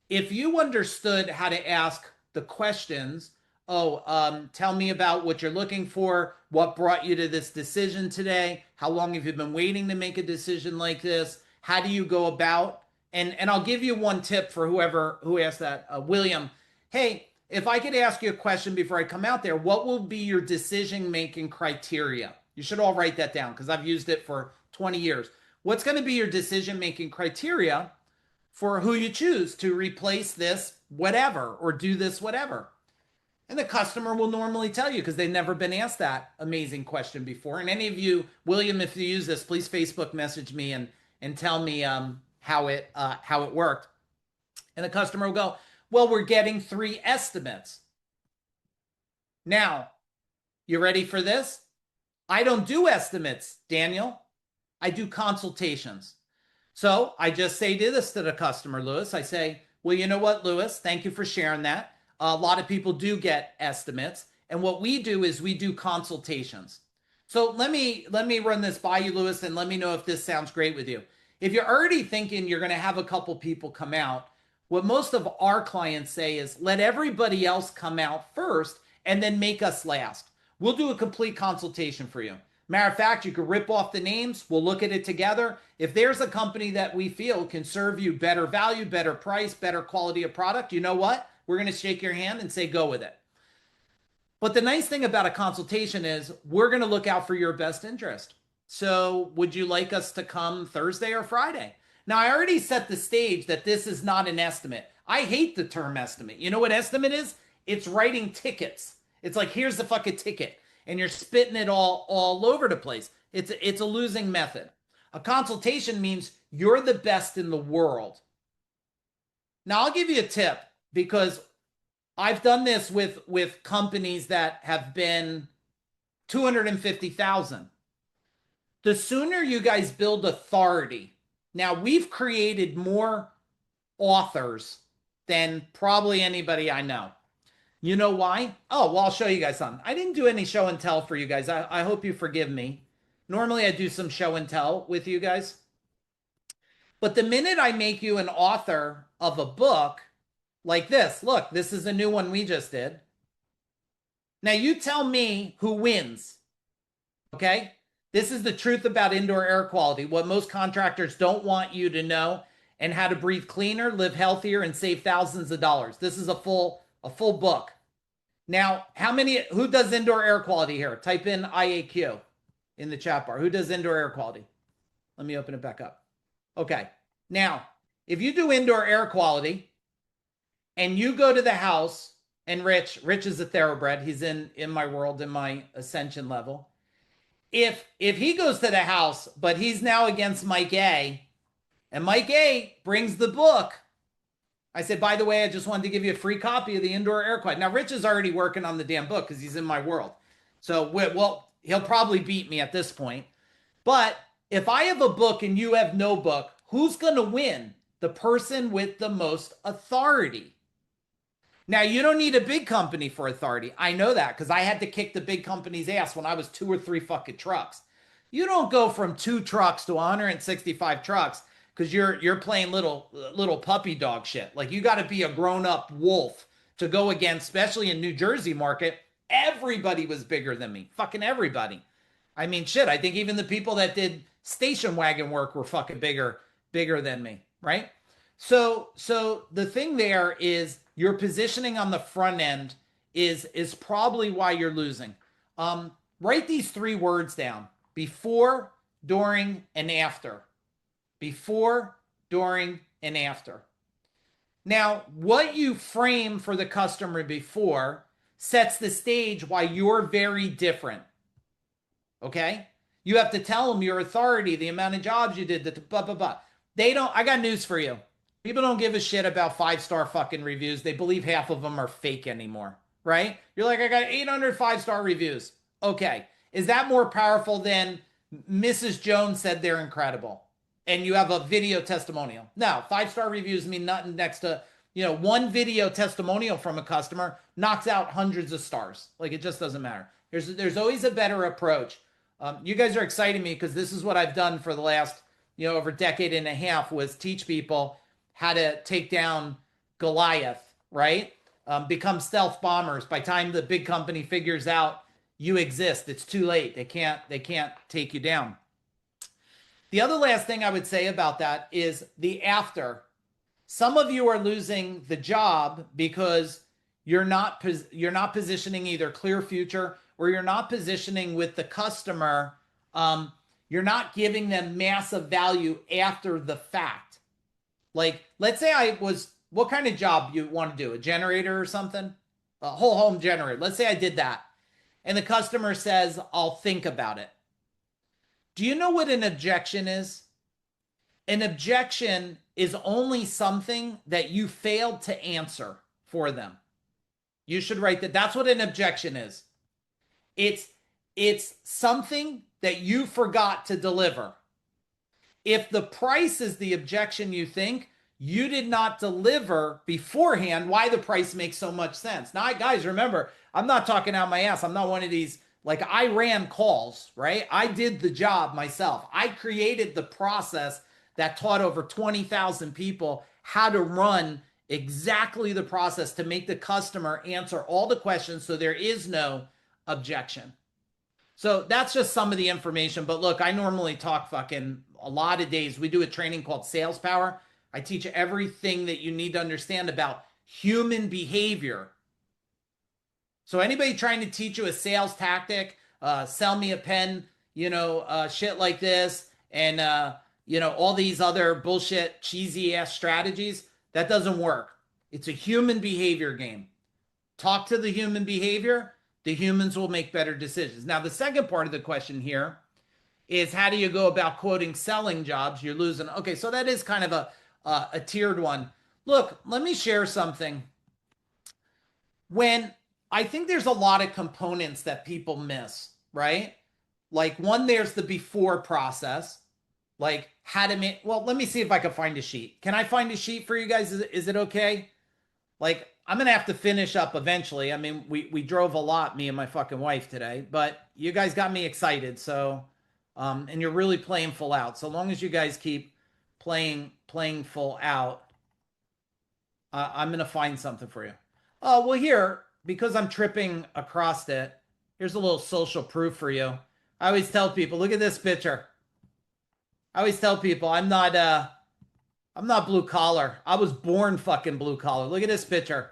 If you understood how to ask the questions, tell me about what you're looking for, what brought you to this decision today, how long have you been waiting to make a decision like this, how do you go about, and I'll give you one tip for who asked that, William. Hey, if I could ask you a question before I come out there, what will be your decision-making criteria? You should all write that down because I've used it for 20 years. What's going to be your decision-making criteria for who you choose to replace this whatever or do this whatever? And the customer will normally tell you because they've never been asked that amazing question before. And any of you, William, if you use this, please Facebook message me and tell me how it worked. And the customer will go, well, we're getting 3 estimates. Now, you ready for this? I don't do estimates, Daniel. I do consultations. So I just say this to the customer, Lewis. I say, well, you know what, Lewis? Thank you for sharing that. A lot of people do get estimates. And what we do is we do consultations. So let me run this by you, Lewis, and let me know if this sounds great with you. If you're already thinking you're going to have a couple people come out, What most of our clients say is let everybody else come out first and then make us last. We'll do a complete consultation for you. Matter of fact, you could rip off the names. We'll look at it together. If there's a company that we feel can serve you better value, better price, better quality of product, you know what? We're going to shake your hand and say, go with it. But the nice thing about a consultation is we're going to look out for your best interest. So would you like us to come Thursday or Friday? Now, I already set the stage that this is not an estimate. I hate the term estimate. You know what estimate is? It's writing tickets. It's like, here's the fucking ticket. And you're spitting it all over the place. It's a losing method. A consultation means you're the best in the world. Now, I'll give you a tip because I've done this with companies that have been 250,000. The sooner you guys build authority. Now, we've created more authors than probably anybody I know. You know why? Oh, well, I'll show you guys something. I didn't do any show and tell for you guys. I hope you forgive me. Normally, I do some show and tell with you guys. But the minute I make you an author of a book like this, look, this is a new one we just did. Now, you tell me who wins, okay? This is the truth about indoor air quality, what most contractors don't want you to know, and how to breathe cleaner, live healthier, and save thousands of dollars. This is a full book. Now, who does indoor air quality here? Type in IAQ in the chat bar. Who does indoor air quality? Let me open it back up. Okay. Now, if you do indoor air quality and you go to the house, and Rich is a thoroughbred. He's in my world, in my ascension level. If he goes to the house, but he's now against Mike A, and Mike A brings the book, I said, by the way, I just wanted to give you a free copy of the indoor air quality. Now, Rich is already working on the damn book because he's in my world. So, well, he'll probably beat me at this point. But if I have a book and you have no book, who's going to win? The person with the most authority. Now, you don't need a big company for authority. I know that because I had to kick the big company's ass when I was 2 or 3 fucking trucks. You don't go from 2 trucks to 165 trucks because you're playing little puppy dog shit. Like, you got to be a grown-up wolf to go against, especially in New Jersey market. Everybody was bigger than me. Fucking everybody. I mean, shit, I think even the people that did station wagon work were fucking bigger than me, right? So the thing there is your positioning on the front end is probably why you're losing. Write these 3 words down: before, during, and after. Before, during, and after. Now, what you frame for the customer before sets the stage why you're very different. Okay? You have to tell them your authority, the amount of jobs you did, blah, blah, blah. I got news for you. People don't give a shit about 5-star fucking reviews. They believe half of them are fake anymore, right? You're like, I got 800 5-star reviews. Okay. Is that more powerful than Mrs. Jones said they're incredible? And you have a video testimonial. No, 5-star reviews mean nothing next to, one video testimonial from a customer knocks out hundreds of stars. Like, it just doesn't matter. There's always a better approach. You guys are exciting me because this is what I've done for the last, over a decade and a half, was teach people how to take down Goliath, right? Become stealth bombers. By the time the big company figures out you exist, it's too late. They can't take you down. The other last thing I would say about that is the after. Some of you are losing the job because you're not positioning either clear future, or you're not positioning with the customer. You're not giving them massive value after the fact. Like, let's say what kind of job you want to do? A generator or something? A whole home generator. Let's say I did that. And the customer says, I'll think about it. Do you know what an objection is? An objection is only something that you failed to answer for them. You should write that. That's what an objection is. It's something that you forgot to deliver. If the price is the objection you think, you did not deliver beforehand why the price makes so much sense. Now, guys, remember, I'm not talking out my ass. I'm not one of these, like, I ran calls, right? I did the job myself. I created the process that taught over 20,000 people how to run exactly the process to make the customer answer all the questions so there is no objection. So that's just some of the information. But look, I normally talk fucking a lot of days. We do a training called Sales Power. I teach everything that you need to understand about human behavior. So anybody trying to teach you a sales tactic, sell me a pen, shit like this, and all these other bullshit cheesy ass strategies, that doesn't work. It's a human behavior game. Talk to the human behavior, the humans will make better decisions. Now, the second part of the question here is, how do you go about quoting selling jobs? You're losing. Okay, so that is kind of a tiered one. Look, let me share something. When I think there's a lot of components that people miss, right? Like, one, there's the before process, like how to make, well, let me see if I can find a sheet. Can I find a sheet for you guys? Is it okay? Like, I'm going to have to finish up eventually. I mean, we drove a lot, me and my fucking wife today, but you guys got me excited. So, and you're really playing full out. So long as you guys keep playing full out, I'm going to find something for you. Oh, well, here, because I'm tripping across it, here's a little social proof for you. I always tell people, look at this picture. I always tell people I'm not blue collar. I was born fucking blue collar. Look at this picture.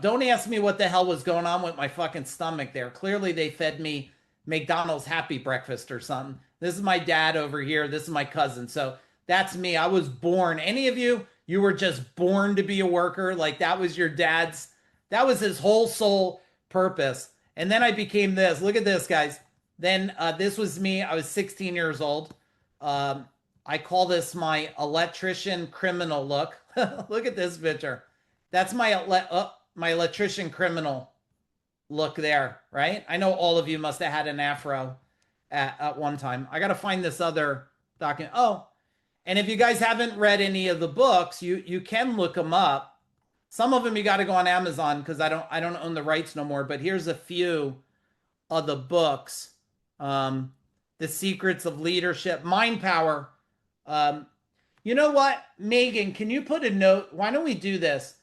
Don't ask me what the hell was going on with my fucking stomach there. Clearly they fed me McDonald's Happy Breakfast or something. This is my dad over here. This is my cousin. So that's me. I was born. Any of you, you were just born to be a worker. Like, that was your dad's, that was his whole soul purpose. And then I became this. Look at this, guys. Then this was me. I was 16 years old. I call this my electrician criminal look. Look at this picture. That's my electrician criminal look there, right? I know all of you must have had an afro at one time. I got to find this other document. Oh, and if you guys haven't read any of the books, you can look them up. Some of them you got to go on Amazon because I don't own the rights no more. But here's a few of the books. The Secrets of Leadership, Mind Power. You know what, Megan, can you put a note? Why don't we do this?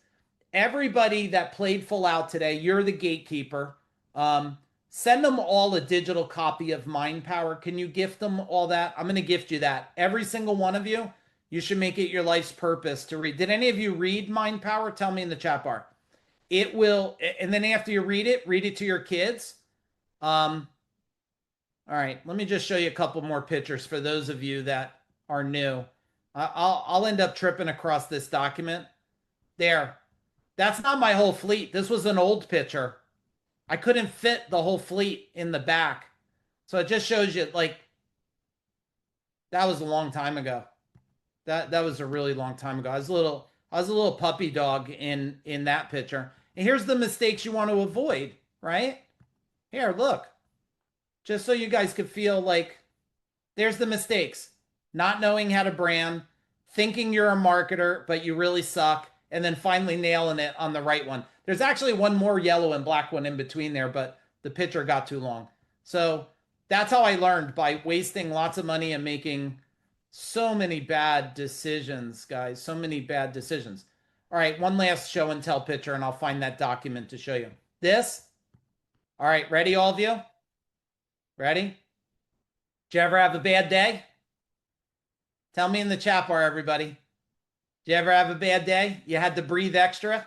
Everybody that played full out today, you're the gatekeeper. Send them all a digital copy of Mind Power. Can you gift them all that? I'm going to gift you that. Every single one of you, you should make it your life's purpose to read. Did any of you read Mind Power? Tell me in the chat bar. It will, and then after you read it to your kids. All right, let me just show you a couple more pictures for those of you that are new. I'll end up tripping across this document. There. That's not my whole fleet. This was an old picture. I couldn't fit the whole fleet in the back. So it just shows you, like, that was a long time ago. That was a really long time ago. I was a little puppy dog in that picture. And here's the mistakes you want to avoid, right? Here, look. Just so you guys could feel like, there's the mistakes. Not knowing how to brand, thinking you're a marketer, but you really suck, and then finally nailing it on the right one. There's actually one more yellow and black one in between there, but the picture got too long. So that's how I learned, by wasting lots of money and making so many bad decisions, guys. So many bad decisions. All right, one last show and tell picture, and I'll find that document to show you. This. All right, ready, all of you? Ready? Did you ever have a bad day? Tell me in the chat bar, everybody. Did you ever have a bad day? You had to breathe extra?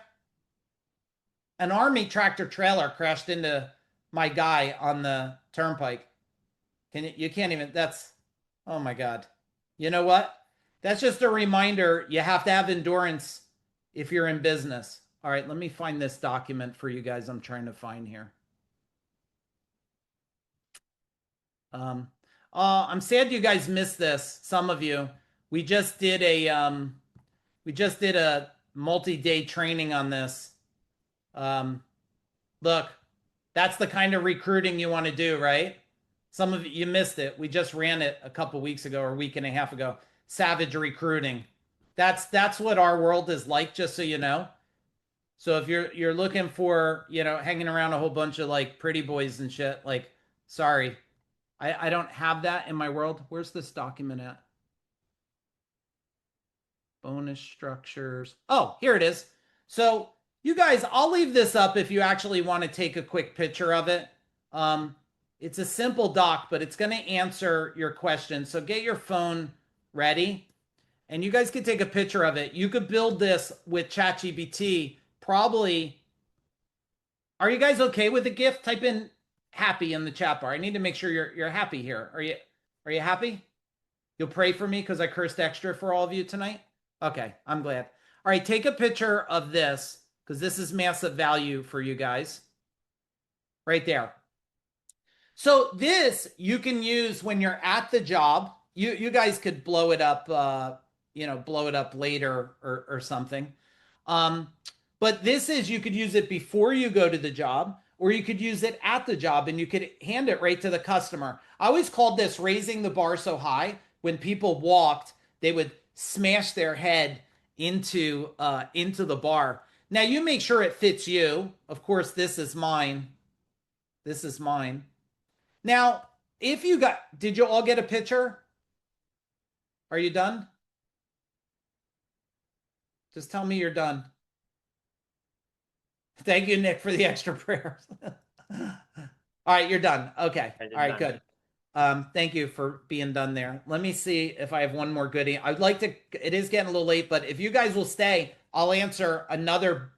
An army tractor trailer crashed into my guy on the turnpike. You can't even, that's, oh my God. You know what? That's just a reminder. You have to have endurance if you're in business. All right, let me find this document for you guys I'm trying to find here. I'm sad you guys missed this. Some of you. We just did a multi-day training on this. Look, that's the kind of recruiting you want to do, right? Some of you missed it. We just ran it a couple weeks ago or a week and a half ago. Savage recruiting. That's what our world is like, just so you know. So if you're looking for, hanging around a whole bunch of like pretty boys and shit, like, sorry. I don't have that in my world. Where's this document at? Bonus structures. Oh, here it is. So you guys, I'll leave this up if you actually want to take a quick picture of it. It's a simple doc, but it's going to answer your questions. So get your phone ready and you guys can take a picture of it. You could build this with ChatGPT. Probably. Are you guys okay with the GIF? Type in happy in the chat bar. I need to make sure you're happy here. Are you happy? You'll pray for me because I cursed extra for all of you tonight? Okay, I'm glad. All right, take a picture of this because this is massive value for you guys. Right there. So this you can use when you're at the job. You guys could blow it up, blow it up later or something. But this is, you could use it before you go to the job, or you could use it at the job and you could hand it right to the customer. I always called this raising the bar so high. When people walked, they would smash their head into the bar. Now you make sure it fits you. Of course, this is mine. This is mine. Now, did you all get a picture? Are you done? Just tell me you're done. Thank you, Nick, for the extra prayers. All right, you're done. Okay. All right, good. Thank you for being done there. Let me see if I have one more goodie. I'd like to, it is getting a little late, but if you guys will stay, I'll answer another.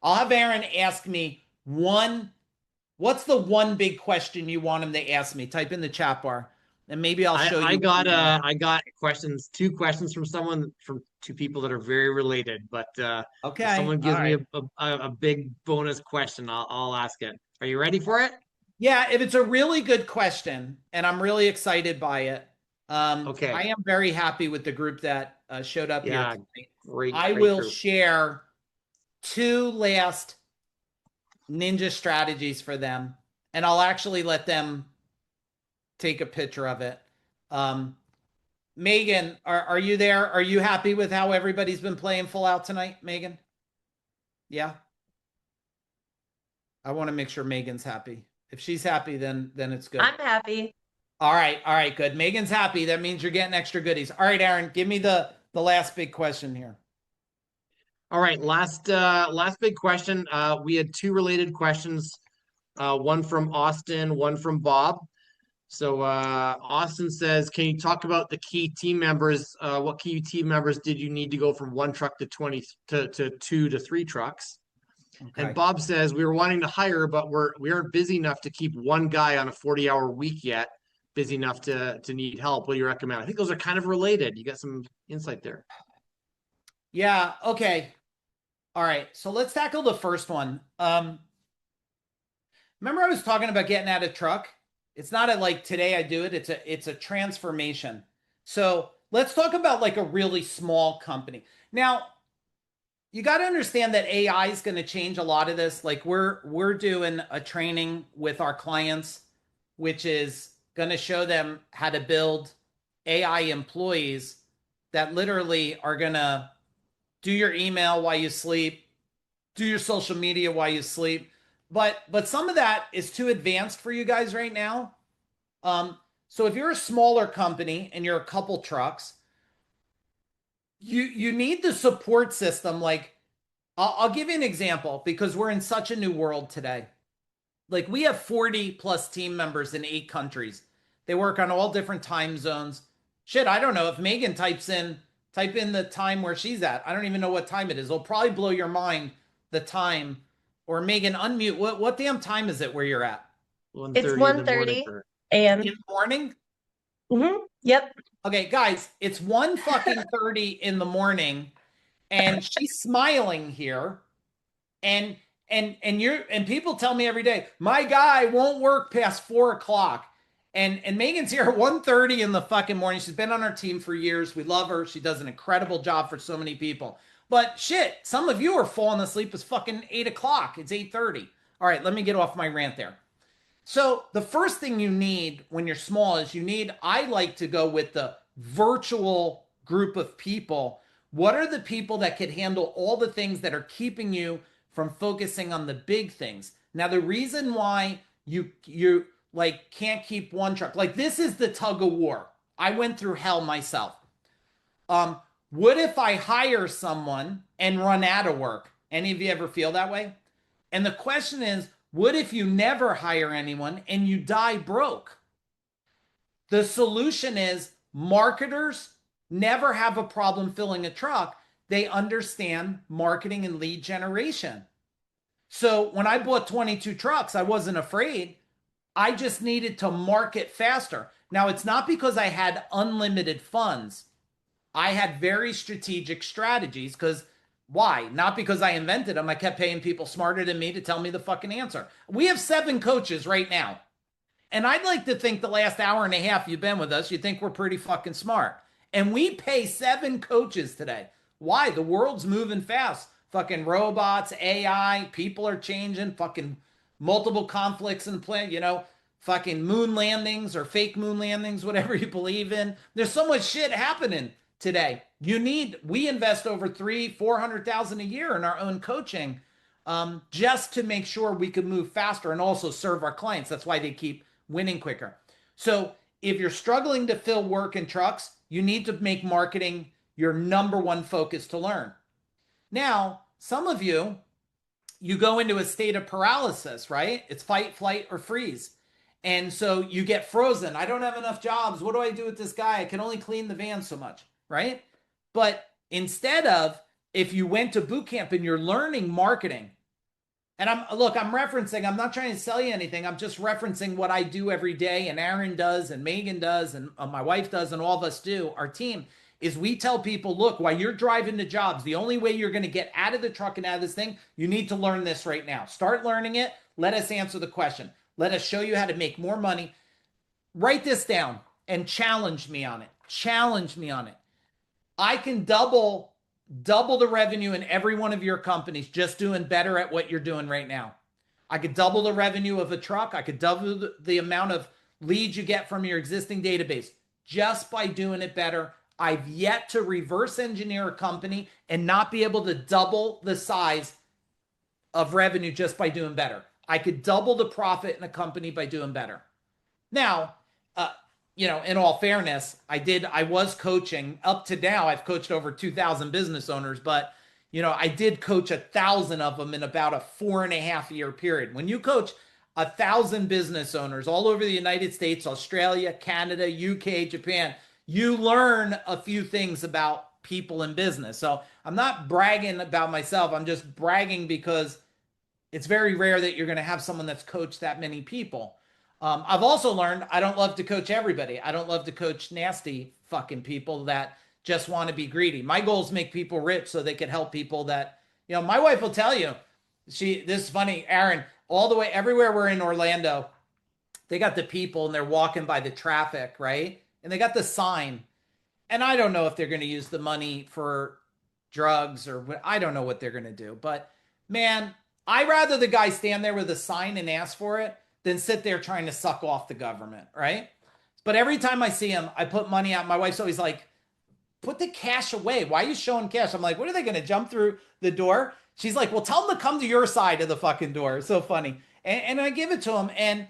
I'll have Aaron ask me what's the one big question you want him to ask me? Type in the chat bar and maybe I'll show you. I got two questions from two people that are very related, but okay. If someone gives me a big bonus question, I'll ask it. Are you ready for it? Yeah, if it's a really good question and I'm really excited by it. Okay. I am very happy with the group that showed up here tonight. Great. I will share 2 last ninja strategies for them, and I'll actually let them take a picture of it. Megan, are you there? Are you happy with how everybody's been playing full out tonight, Megan? Yeah. I want to make sure Megan's happy. If she's happy, then it's good. I'm happy. All right, good. Megan's happy. That means you're getting extra goodies. All right, Aaron, give me the last big question here. All right, last big question. We had 2 related questions, one from Austin, one from Bob. So Austin says, can you talk about the key team members? What key team members did you need to go from 1 truck to 20 to 2 to 3 trucks? Okay. And Bob says, we were wanting to hire, but we aren't busy enough to keep one guy on a 40-hour week yet. Busy enough to need help. What do you recommend? I think those are kind of related. You got some insight there. Yeah. Okay. All right. So let's tackle the first one. Remember I was talking about getting out of truck? It's not like today I do it. It's a transformation. So let's talk about like a really small company. Now, you got to understand that AI is going to change a lot of this. Like we're doing a training with our clients, which is going to show them how to build AI employees that literally are going to do your email while you sleep, do your social media while you sleep. But some of that is too advanced for you guys right now. So if you're a smaller company and you're a couple trucks, you need the support system. Like I'll give you an example because we're in such a new world today. Like we have 40 plus team members in 8 countries. They work on all different time zones. Shit, I don't know if Megan type in the time where she's at. I don't even know what time it is. It'll probably blow your mind, the time. Or Megan, unmute. What damn time is it where you're at? It's 1:30 a.m. In the morning? Mm-hmm. Yep. Okay, guys, it's 1:30 in the morning, and she's smiling here, and people tell me every day, my guy won't work past 4 o'clock. And Megan's here at 1:30 in the fucking morning. She's been on our team for years. We love her. She does an incredible job for so many people. But shit, some of you are falling asleep. It's fucking 8 o'clock. It's 8:30. All right, let me get off my rant there. So the first thing you need when you're small is I like to go with the virtual group of people. What are the people that could handle all the things that are keeping you from focusing on the big things? Now, the reason why you like can't keep one truck, like this is the tug of war. I went through hell myself. What if I hire someone and run out of work? Any of you ever feel that way? And the question is, what if you never hire anyone and you die broke? The solution is marketers never have a problem filling a truck. They understand marketing and lead generation. So when I bought 22 trucks, I wasn't afraid. I just needed to market faster. Now, it's not because I had unlimited funds. I had very strategic strategies because why? Not because I invented them. I kept paying people smarter than me to tell me the fucking answer. We have 7 coaches right now. And I'd like to think the last hour and a half you've been with us, you think we're pretty fucking smart. And we pay 7 coaches today. Why? The world's moving fast. Fucking robots, AI, people are changing, fucking multiple conflicts in play, fucking moon landings or fake moon landings, whatever you believe in. There's so much shit happening today. We invest over $400,000 a year in our own coaching, just to make sure we can move faster and also serve our clients. That's why they keep winning quicker. So if you're struggling to fill work in trucks, you need to make marketing your number one focus to learn. Now, some of you go into a state of paralysis, right? It's fight, flight, or freeze. And so you get frozen. I don't have enough jobs. What do I do with this guy? I can only clean the van so much, right? But instead of, if you went to boot camp and you're learning marketing, and I'm referencing, I'm not trying to sell you anything. I'm just referencing what I do every day, and Aaron does, and Megan does, and my wife does, and all of us do, our team, is we tell people, look, while you're driving to jobs, the only way you're going to get out of the truck and out of this thing, you need to learn this right now. Start learning it. Let us answer the question. Let us show you how to make more money. Write this down and challenge me on it. Challenge me on it. I can double the revenue in every one of your companies just doing better at what you're doing right now. I could double the revenue of a truck. I could double the amount of leads you get from your existing database just by doing it better. I've yet to reverse engineer a company and not be able to double the size of revenue just by doing better. I could double the profit in a company by doing better. Now, in all fairness, I was coaching up to now. I've coached over 2,000 business owners, but I did coach 1,000 of them in about a 4.5 year period. When you coach 1,000 business owners all over the United States, Australia, Canada, UK, Japan, you learn a few things about people in business. So I'm not bragging about myself. I'm just bragging because it's very rare that you're going to have someone that's coached that many people. I've also learned I don't love to coach everybody. I don't love to coach nasty fucking people that just want to be greedy. My goal is to make people rich so they can help people that, my wife will tell you, this is funny, Aaron, all the way, everywhere we're in Orlando, they got the people and they're walking by the traffic, right? And they got the sign. And I don't know if they're going to use the money for drugs or I don't know what they're going to do. But man, I'd rather the guy stand there with a sign and ask for it than sit there trying to suck off the government, right? But every time I see him, I put money out. My wife's always like, put the cash away. Why are you showing cash? I'm like, what are they going to jump through the door? She's like, well, tell them to come to your side of the fucking door. It's so funny. And I give it to him. And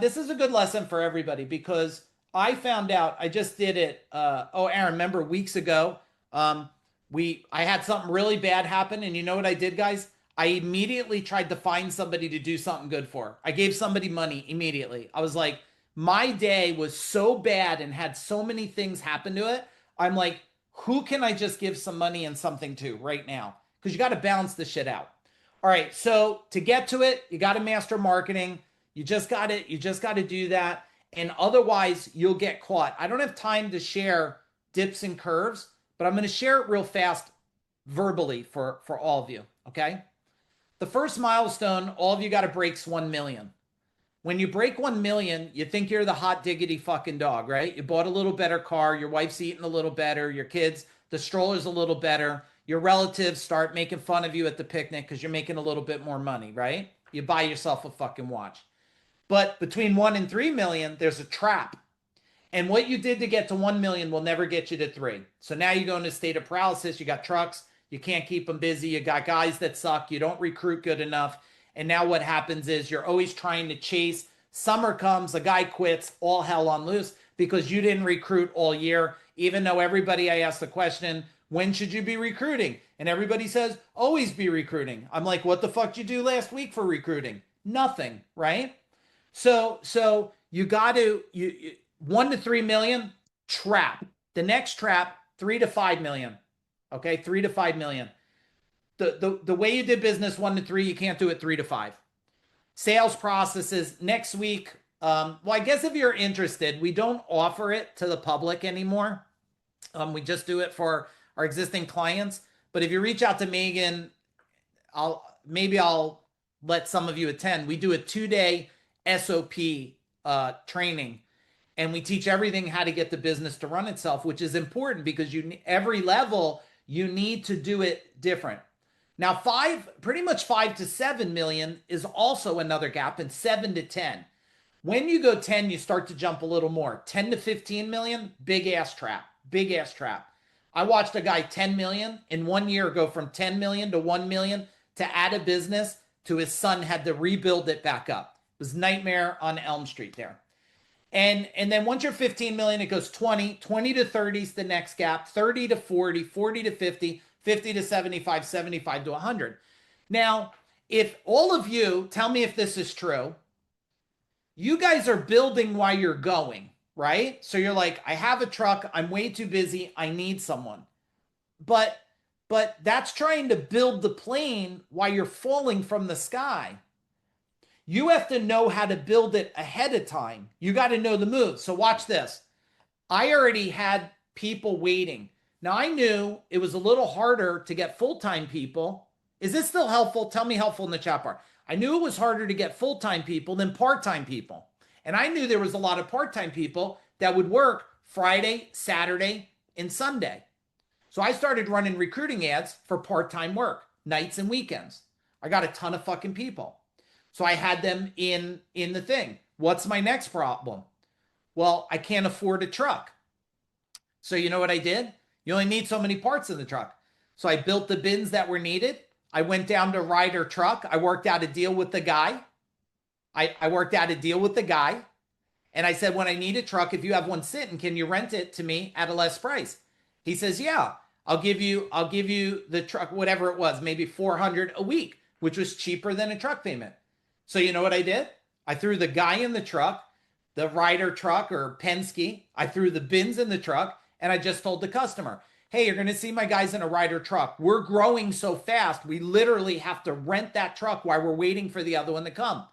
this is a good lesson for everybody because I found out, I just did it. Aaron, remember weeks ago, I had something really bad happen. And you know what I did, guys? I immediately tried to find somebody to do something good for. I gave somebody money immediately. I was like, my day was so bad and had so many things happen to it. I'm like, who can I just give some money and something to right now? Because you got to balance the shit out. All right. So to get to it, you got to master marketing. You just got to do that. And otherwise you'll get caught. I don't have time to share dips and curves, but I'm going to share it real fast verbally for all of you. Okay. The first milestone, all of you got to break's 1 million. When you break 1 million, you think you're the hot diggity fucking dog, right? You bought a little better car. Your wife's eating a little better. Your kids, the stroller's a little better. Your relatives start making fun of you at the picnic because you're making a little bit more money, right? You buy yourself a fucking watch. But between 1 and 3 million, there's a trap. And what you did to get to 1 million will never get you to 3. So now you go into a state of paralysis. You got trucks. You can't keep them busy. You got guys that suck. You don't recruit good enough. And now what happens is you're always trying to chase. Summer comes, a guy quits, all hell on loose because you didn't recruit all year. Even though everybody I asked the question, when should you be recruiting? And everybody says, always be recruiting. I'm like, what the fuck did you do last week for recruiting? Nothing, right? So you got to, 1 to 3 million, trap. The next trap, 3 to 5 million. Okay, 3 to 5 million. The way you did business 1 to 3, you can't do it 3 to 5. Sales processes next week. Well, I guess if you're interested, we don't offer it to the public anymore. We just do it for our existing clients. But if you reach out to Megan, I'll let some of you attend. We do a 2-day SOP training, and we teach everything how to get the business to run itself, which is important because every level you need to do it different. Now, pretty much 5 to 7 million is also another gap, and 7 to 10. When you go 10, you start to jump a little more. 10 to 15 million, big ass trap. Big ass trap. I watched a guy 10 million in 1 year go from 10 million to 1 million to add a business to his son had to rebuild it back up. It was nightmare on Elm Street there. And then once you're 15 million, it goes 20 to 30 is the next gap, 30 to 40, 40 to 50, 50 to 75, 75 to 100. Now, if all of you, tell me if this is true, you guys are building while you're going, right? So you're like, I have a truck, I'm way too busy, I need someone. But that's trying to build the plane while you're falling from the sky. You have to know how to build it ahead of time. You got to know the moves. So watch this. I already had people waiting. Now I knew it was a little harder to get full-time people. Is this still helpful? Tell me helpful in the chat bar. I knew it was harder to get full-time people than part-time people. And I knew there was a lot of part-time people that would work Friday, Saturday, and Sunday. So I started running recruiting ads for part-time work, nights and weekends. I got a ton of fucking people. So I had them in the thing. What's my next problem? Well, I can't afford a truck. So you know what I did? You only need so many parts in the truck. So I built the bins that were needed. I went down to Ryder Truck. I worked out a deal with the guy. I worked out a deal with the guy. And I said, when I need a truck, if you have one sitting, can you rent it to me at a less price? He says, yeah, I'll give you the truck, whatever it was, maybe $400 a week, which was cheaper than a truck payment. So you know what I did? I threw the guy in the truck, the Ryder truck or Penske. I threw the bins in the truck, and I just told the customer, hey, you're going to see my guys in a Ryder truck. We're growing so fast, we literally have to rent that truck while we're waiting for the other one to come.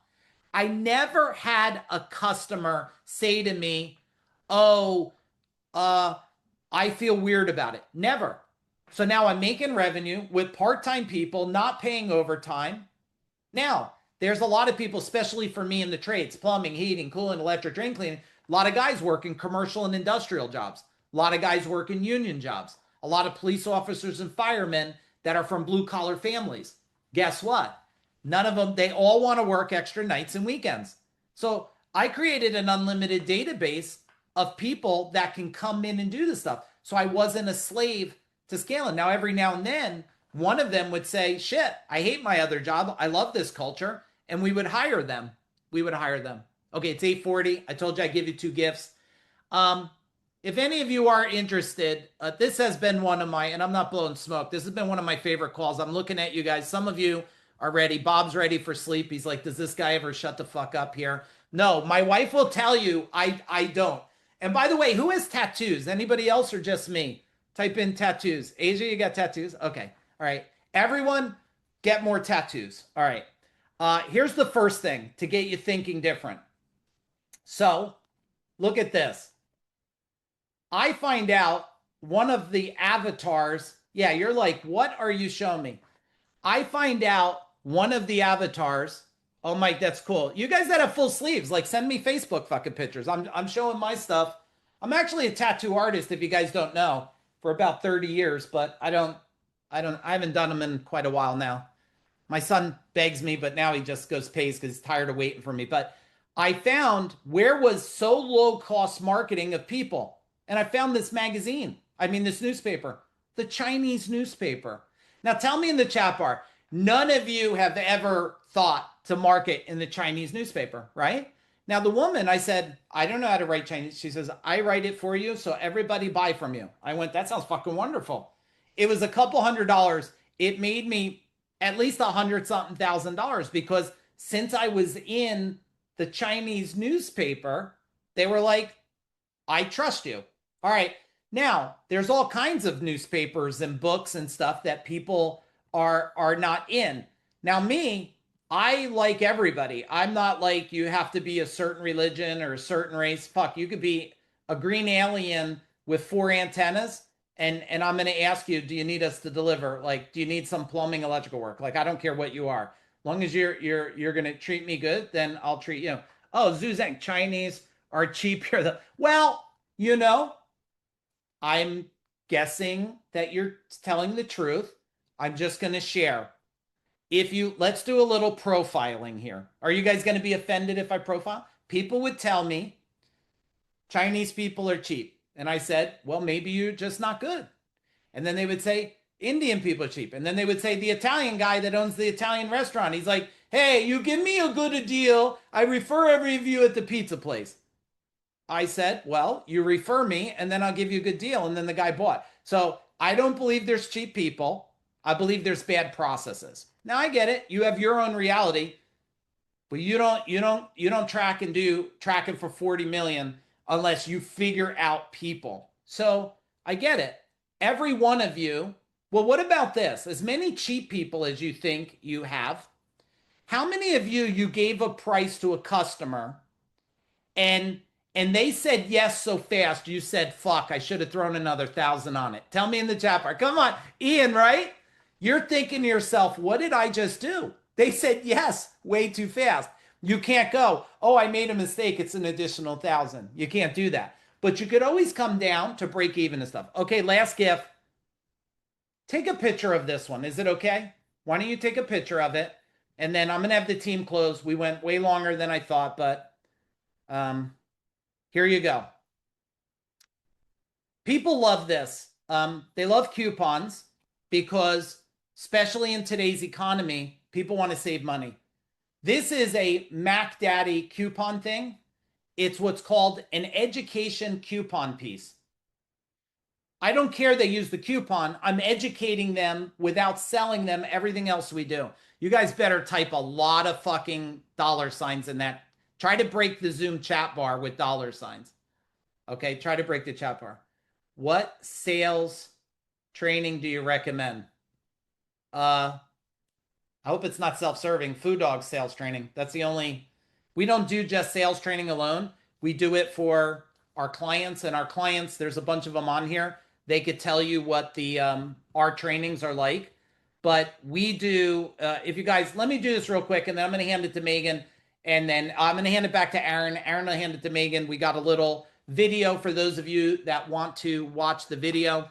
I never had a customer say to me, oh, I feel weird about it. Never. So now I'm making revenue with part-time people, not paying overtime. Now, there's a lot of people, especially for me in the trades, plumbing, heating, cooling, electric, drain cleaning. A lot of guys work in commercial and industrial jobs. A lot of guys work in union jobs. A lot of police officers and firemen that are from blue-collar families. Guess what? None of them, they all want to work extra nights and weekends. So I created an unlimited database of people that can come in and do this stuff. So I wasn't a slave to scaling. Now, every now and then, one of them would say, shit, I hate my other job. I love this culture. And we would hire them. Okay, it's 8:40. I told you I'd give you 2 gifts. If any of you are interested, this has been one of my, and I'm not blowing smoke, this has been one of my favorite calls. I'm looking at you guys. Some of you are ready. Bob's ready for sleep. He's like, does this guy ever shut the fuck up here? No, my wife will tell you I don't. And by the way, who has tattoos? Anybody else or just me? Type in tattoos. Asia, you got tattoos? Okay. All right. Everyone get more tattoos. All right. Here's the first thing to get you thinking different. So look at this. I find out one of the avatars. Yeah, you're like, what are you showing me? I find out one of the avatars. Oh, Mike, that's cool. You guys that have full sleeves, like send me Facebook fucking pictures. I'm showing my stuff. I'm actually a tattoo artist, if you guys don't know, for about 30 years, but I haven't done them in quite a while now. My son begs me, but now he just goes pays because he's tired of waiting for me. But I found where was so low cost marketing of people. And I found this magazine. I mean, this newspaper, the Chinese newspaper. Now tell me in the chat bar, none of you have ever thought to market in the Chinese newspaper, right? Now the woman, I said, I don't know how to write Chinese. She says, I write it for you. So everybody buy from you. I went, that sounds fucking wonderful. it was a couple $100. It made me at least $100-something thousand because since I was in the Chinese newspaper, they were like, I trust you. All right. Now, there's all kinds of newspapers and books and stuff that people are not in. Now, me, I like everybody. I'm not like you have to be a certain religion or a certain race. Fuck, you could be a green alien with 4 antennas and I'm going to ask you, do you need us to deliver? Like, do you need some plumbing, electrical work? Like, I don't care what you are. As long as you're going to treat me good, then I'll treat you. Oh, Zuzang, Chinese are cheap here. Well, I'm guessing that you're telling the truth. I'm just going to share. Let's do a little profiling here. Are you guys going to be offended if I profile? People would tell me Chinese people are cheap. And I said, well, maybe you're just not good. And then they would say Indian people are cheap. And then they would say the Italian guy that owns the Italian restaurant. He's like, hey, you give me a good deal. I refer every of you at the pizza place. I said, well, you refer me and then I'll give you a good deal. And then the guy bought. So I don't believe there's cheap people. I believe there's bad processes. Now I get it. You have your own reality, but you don't track it for 40 million unless you figure out people. So I get it. Every one of you. Well, what about this? As many cheap people as you think you have, how many of you gave a price to a customer and they said yes so fast, you said, fuck, I should have thrown another 1,000 on it. Tell me in the chat bar. Come on, Ian, right? You're thinking to yourself, what did I just do? They said yes way too fast. You can't go, oh, I made a mistake. It's an additional 1,000. You can't do that. But you could always come down to break even and stuff. Okay, last gift. Take a picture of this one. Is it okay? Why don't you take a picture of it? And then I'm going to have the team close. We went way longer than I thought, but here you go. People love this. They love coupons because, especially in today's economy, people want to save money. This is a Mac Daddy coupon thing. It's what's called an education coupon piece. I don't care they use the coupon. I'm educating them without selling them everything else we do. You guys better type a lot of fucking $signs in that. Try to break the Zoom chat bar with $signs. Okay, try to break the chat bar. What sales training do you recommend? I hope it's not self-serving. Food Dog sales training. That's the only. We don't do just sales training alone. We do it for our clients, and our clients, there's a bunch of them on here. They could tell you what the our trainings are like. But we do, if you guys, let me do this real quick, and then I'm going to hand it to Megan, and then I'm going to hand it back to Aaron. Aaron will hand it to Megan. We got a little video for those of you that want to watch the video.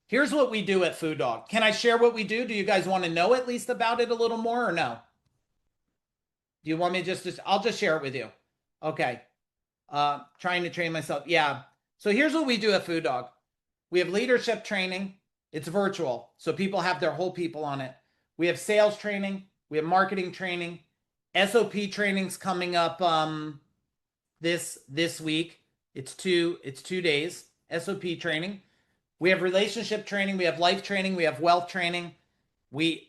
Here's what we do at Food Dog. Can I share what we do? Do you guys want to know at least about it a little more or no? Do you want me I'll just share it with you. Okay. Trying to train myself. Yeah. So here's what we do at Food Dog. We have leadership training. It's virtual. So people have their whole people on it. We have sales training. We have marketing training. SOP trainings coming up this week. It's 2 days. SOP training. We have relationship training. We have life training. We have wealth training.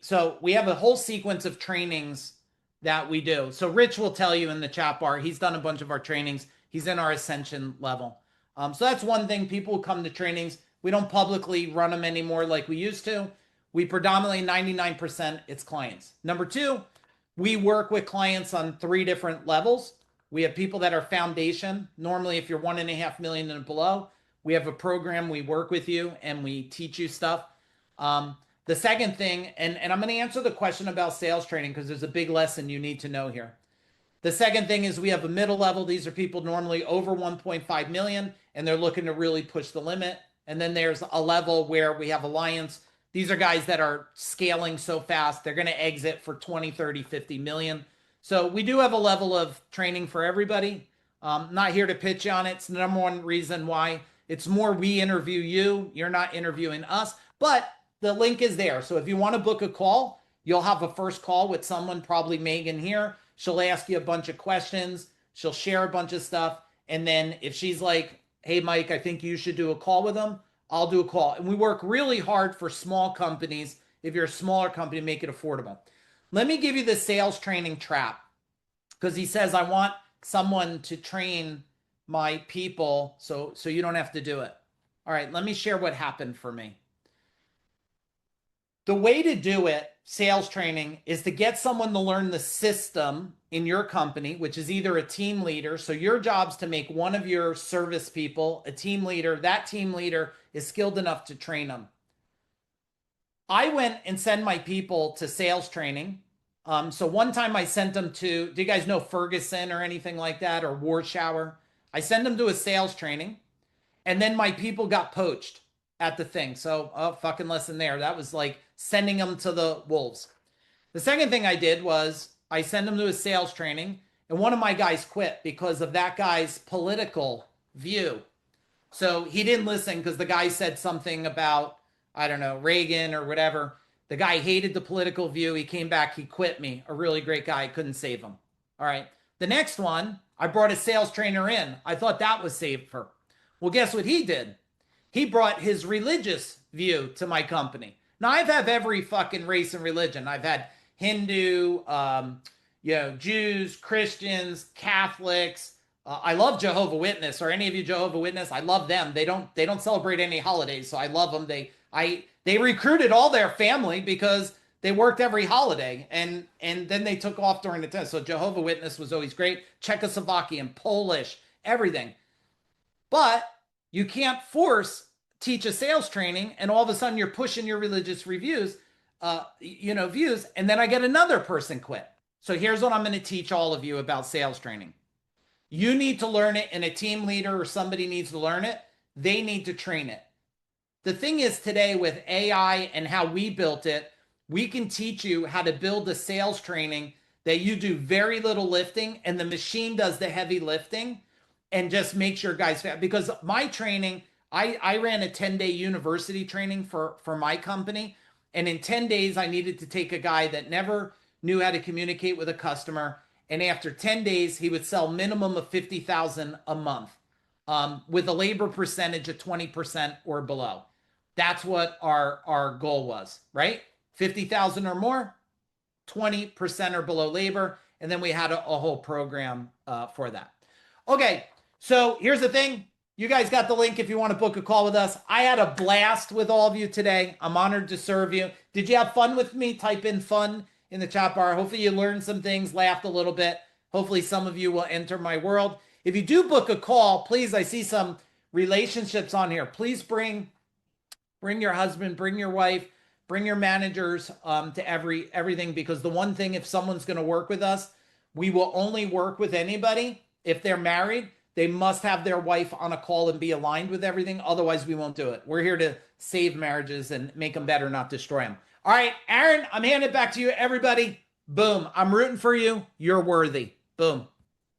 So we have a whole sequence of trainings that we do. So Rich will tell you in the chat bar, he's done a bunch of our trainings. He's in our ascension level. So that's one thing. People who come to trainings, we don't publicly run them anymore like we used to. We predominantly 99% it's clients. Number 2, we work with clients on 3 different levels. We have people that are foundation. Normally, if you're 1.5 million and below, we have a program. We work with you and we teach you stuff. The second thing, and I'm going to answer the question about sales training because there's a big lesson you need to know here. The second thing is we have a middle level. These are people normally over 1.5 million and they're looking to really push the limit. And then there's a level where we have alliance. These are guys that are scaling so fast. They're going to exit for 20, 30, 50 million. So we do have a level of training for everybody. Not here to pitch on it. It's the number one reason why. It's more we interview you. You're not interviewing us. But the link is there. So if you want to book a call, you'll have a first call with someone, probably Megan here. She'll ask you a bunch of questions. She'll share a bunch of stuff. And then if she's like, hey, Mike, I think you should do a call with them, I'll do a call. And we work really hard for small companies. If you're a smaller company, make it affordable. Let me give you the sales training trap, because he says, I want someone to train my people so you don't have to do it. All right, let me share what happened for me. The way to do it, sales training, is to get someone to learn the system in your company, which is either a team leader. So your job's to make one of your service people a team leader. That team leader is skilled enough to train them. I went and sent my people to sales training. So one time I sent them to, do you guys know Ferguson or anything like that, or Warshauer? I sent them to a sales training, and then my people got poached at the thing. So, oh, fucking lesson there. That was like sending them to the wolves. The second thing I did was I sent them to a sales training, and one of my guys quit because of that guy's political view. So he didn't listen because the guy said something about, I don't know, Reagan or whatever. The guy hated the political view. He came back. He quit me. A really great guy. I couldn't save him. All right. The next one, I brought a sales trainer in. I thought that was safer. Well, guess what he did? He brought his religious view to my company. Now, I've had every fucking race and religion. I've had Hindu, Jews, Christians, Catholics. I love Jehovah's Witness. Or any of you Jehovah's Witness? I love them. They don't celebrate any holidays, so I love them. They recruited all their family because they worked every holiday, and then they took off during the test. So Jehovah's Witness was always great. Czechoslovakian, Polish, everything. But you can't teach a sales training, and all of a sudden you're pushing your religious views, and then I get another person quit. So here's what I'm going to teach all of you about sales training. You need to learn it, and a team leader or somebody needs to learn it. They need to train it. The thing is, today with AI and how we built it, we can teach you how to build a sales training that you do very little lifting, and the machine does the heavy lifting and just makes your guys fat. Because my training, I ran a 10-day university training for my company. And in 10 days, I needed to take a guy that never knew how to communicate with a customer. And after 10 days, he would sell minimum of $50,000 a month with a labor percentage of 20% or below. That's what our goal was, right? 50,000 or more, 20% or below labor. And then we had a whole program for that. Okay, so here's the thing. You guys got the link if you want to book a call with us. I had a blast with all of you today. I'm honored to serve you. Did you have fun with me? Type in fun in the chat bar. Hopefully you learned some things, laughed a little bit. Hopefully some of you will enter my world. If you do book a call, please, I see some relationships on here. Please bring your husband, bring your wife, bring your managers to everything, because the one thing, if someone's going to work with us, we will only work with anybody if they're married. They must have their wife on a call and be aligned with everything. Otherwise, we won't do it. We're here to save marriages and make them better, not destroy them. All right, Aaron, I'm handing it back to you. Everybody, boom. I'm rooting for you. You're worthy. Boom.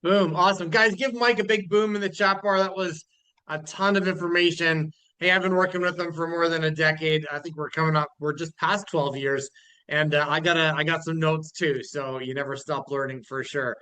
Boom. Awesome. Guys, give Mike a big boom in the chat bar. That was a ton of information. Hey, I've been working with them for more than a decade. I think we're just past 12 years. And I got some notes too. So you never stop learning for sure.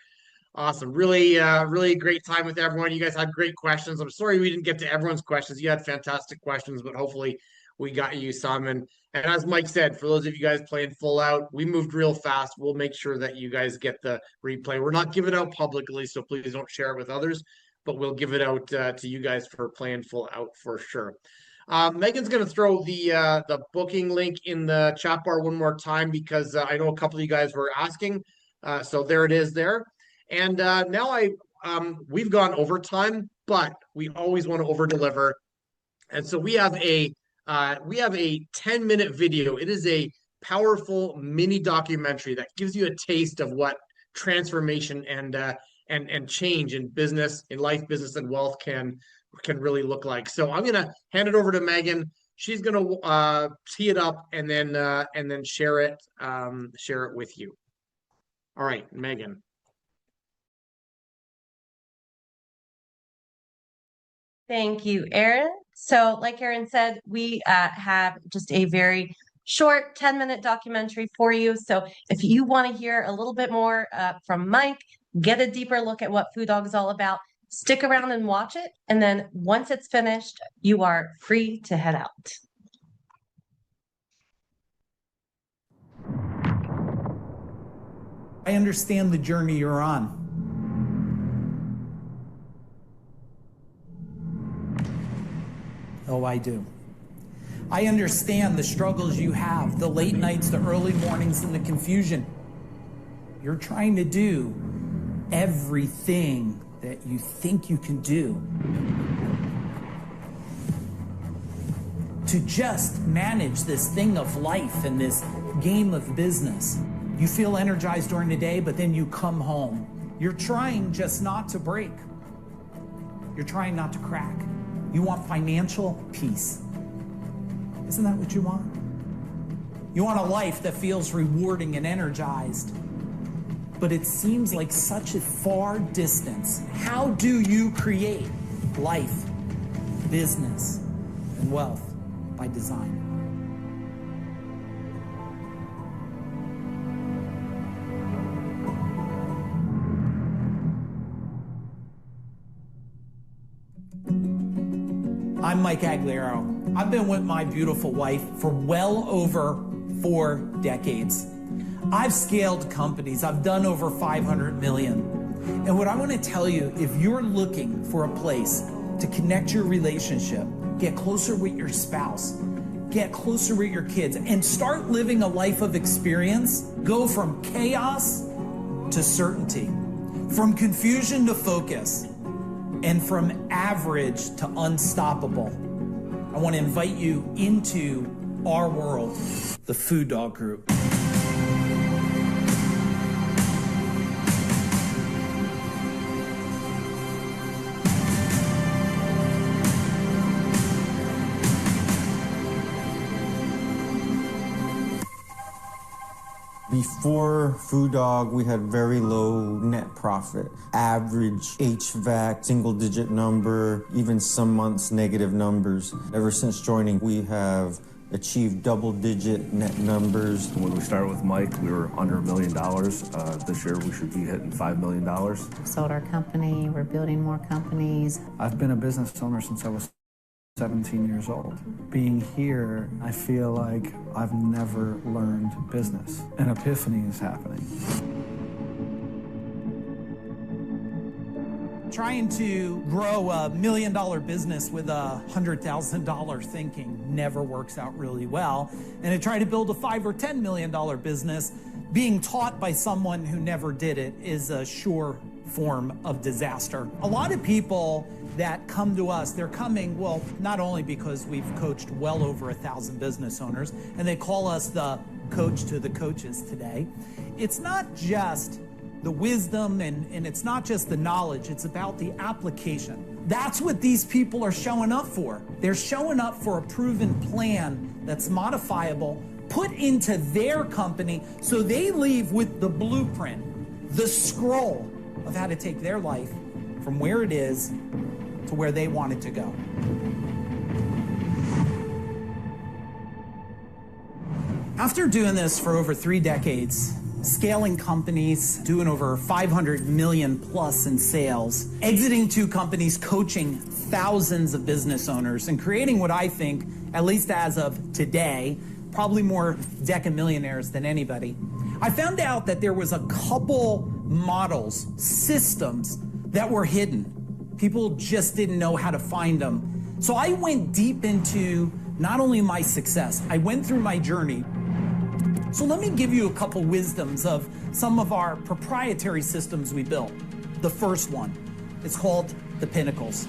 Awesome. Really, really great time with everyone. You guys had great questions. I'm sorry we didn't get to everyone's questions. You had fantastic questions, but hopefully we got you some. And as Mike said, for those of you guys playing full out, we moved real fast. We'll make sure that you guys get the replay. We're not giving it out publicly, so please don't share it with others, but we'll give it out to you guys for playing full out for sure. Megan's going to throw the booking link in the chat bar one more time, because I know a couple of you guys were asking. So there it is there. And now we've gone overtime, but we always want to over deliver. And so we have a 10-minute video. It is a powerful mini documentary that gives you a taste of what transformation and change in business, in life, business, and wealth can really look like. So I'm gonna hand it over to Megan. She's gonna tee it up and then share it with you. All right, Megan. Thank you, Aaron. So like Aaron said, we have just a very short 10-minute documentary for you. So if you want to hear a little bit more from Mike, get a deeper look at what Food Dog is all about, Stick around and watch it, and then once it's finished, you are free to head out. I understand the journey you're on. Oh, I do. I understand the struggles you have, the late nights, the early mornings, and the confusion. You're trying to do everything that you think you can do to just manage this thing of life and this game of business. You feel energized during the day, but then you come home. You're trying just not to break. You're trying not to crack. You want financial peace. Isn't that what you want? You want a life that feels rewarding and energized, but it seems like such a far distance. How do you create life, business, and wealth by design? I'm Mike Aguilera. I've been with my beautiful wife for well over 4 decades. I've scaled companies. I've done over 500 million. And what I want to tell you, if you're looking for a place to connect your relationship, get closer with your spouse, get closer with your kids, and start living a life of experience, go from chaos to certainty, from confusion to focus, and from average to unstoppable. I want to invite you into our world, the Food Dog Group. Before Food Dog, we had very low net profit. Average HVAC, single-digit number, even some months negative numbers. Ever since joining, we have achieved double-digit net numbers. When we started with Mike, we were under $1 million. This year, we should be hitting $5 million. We've sold our company. We're building more companies. I've been a business owner since I was 17 years old. Being here, I feel like I've never learned business. An epiphany is happening. Trying to grow $1 million business with $100,000 thinking never works out really well. And to try to build a $5 or $10 million business, being taught by someone who never did it is a sure form of disaster. A lot of people that come to us, they're coming, well, not only because we've coached well over 1,000 business owners, and they call us the coach to the coaches today. It's not just the wisdom and it's not just the knowledge, it's about the application. That's what these people are showing up for. They're showing up for a proven plan that's modifiable, put into their company, so they leave with the blueprint, the scroll of how to take their life from where it is to where they want it to go. After doing this for over 3 decades, scaling companies, doing over 500 million plus in sales, exiting 2 companies, coaching thousands of business owners, and creating what I think, at least as of today, probably more decamillionaires than anybody, I found out that there was a couple models, systems that were hidden. People just didn't know how to find them. So I went deep into not only my success, I went through my journey. So let me give you a couple wisdoms of some of our proprietary systems we built. The first one, it's called the Pinnacles.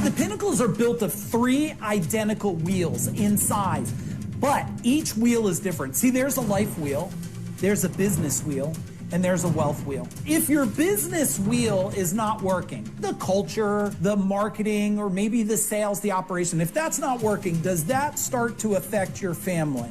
The Pinnacles are built of 3 identical wheels in size, but each wheel is different. See, there's a life wheel, there's a business wheel, and there's a wealth wheel. If your business wheel is not working, the culture, the marketing, or maybe the sales, the operation, if that's not working, does that start to affect your family?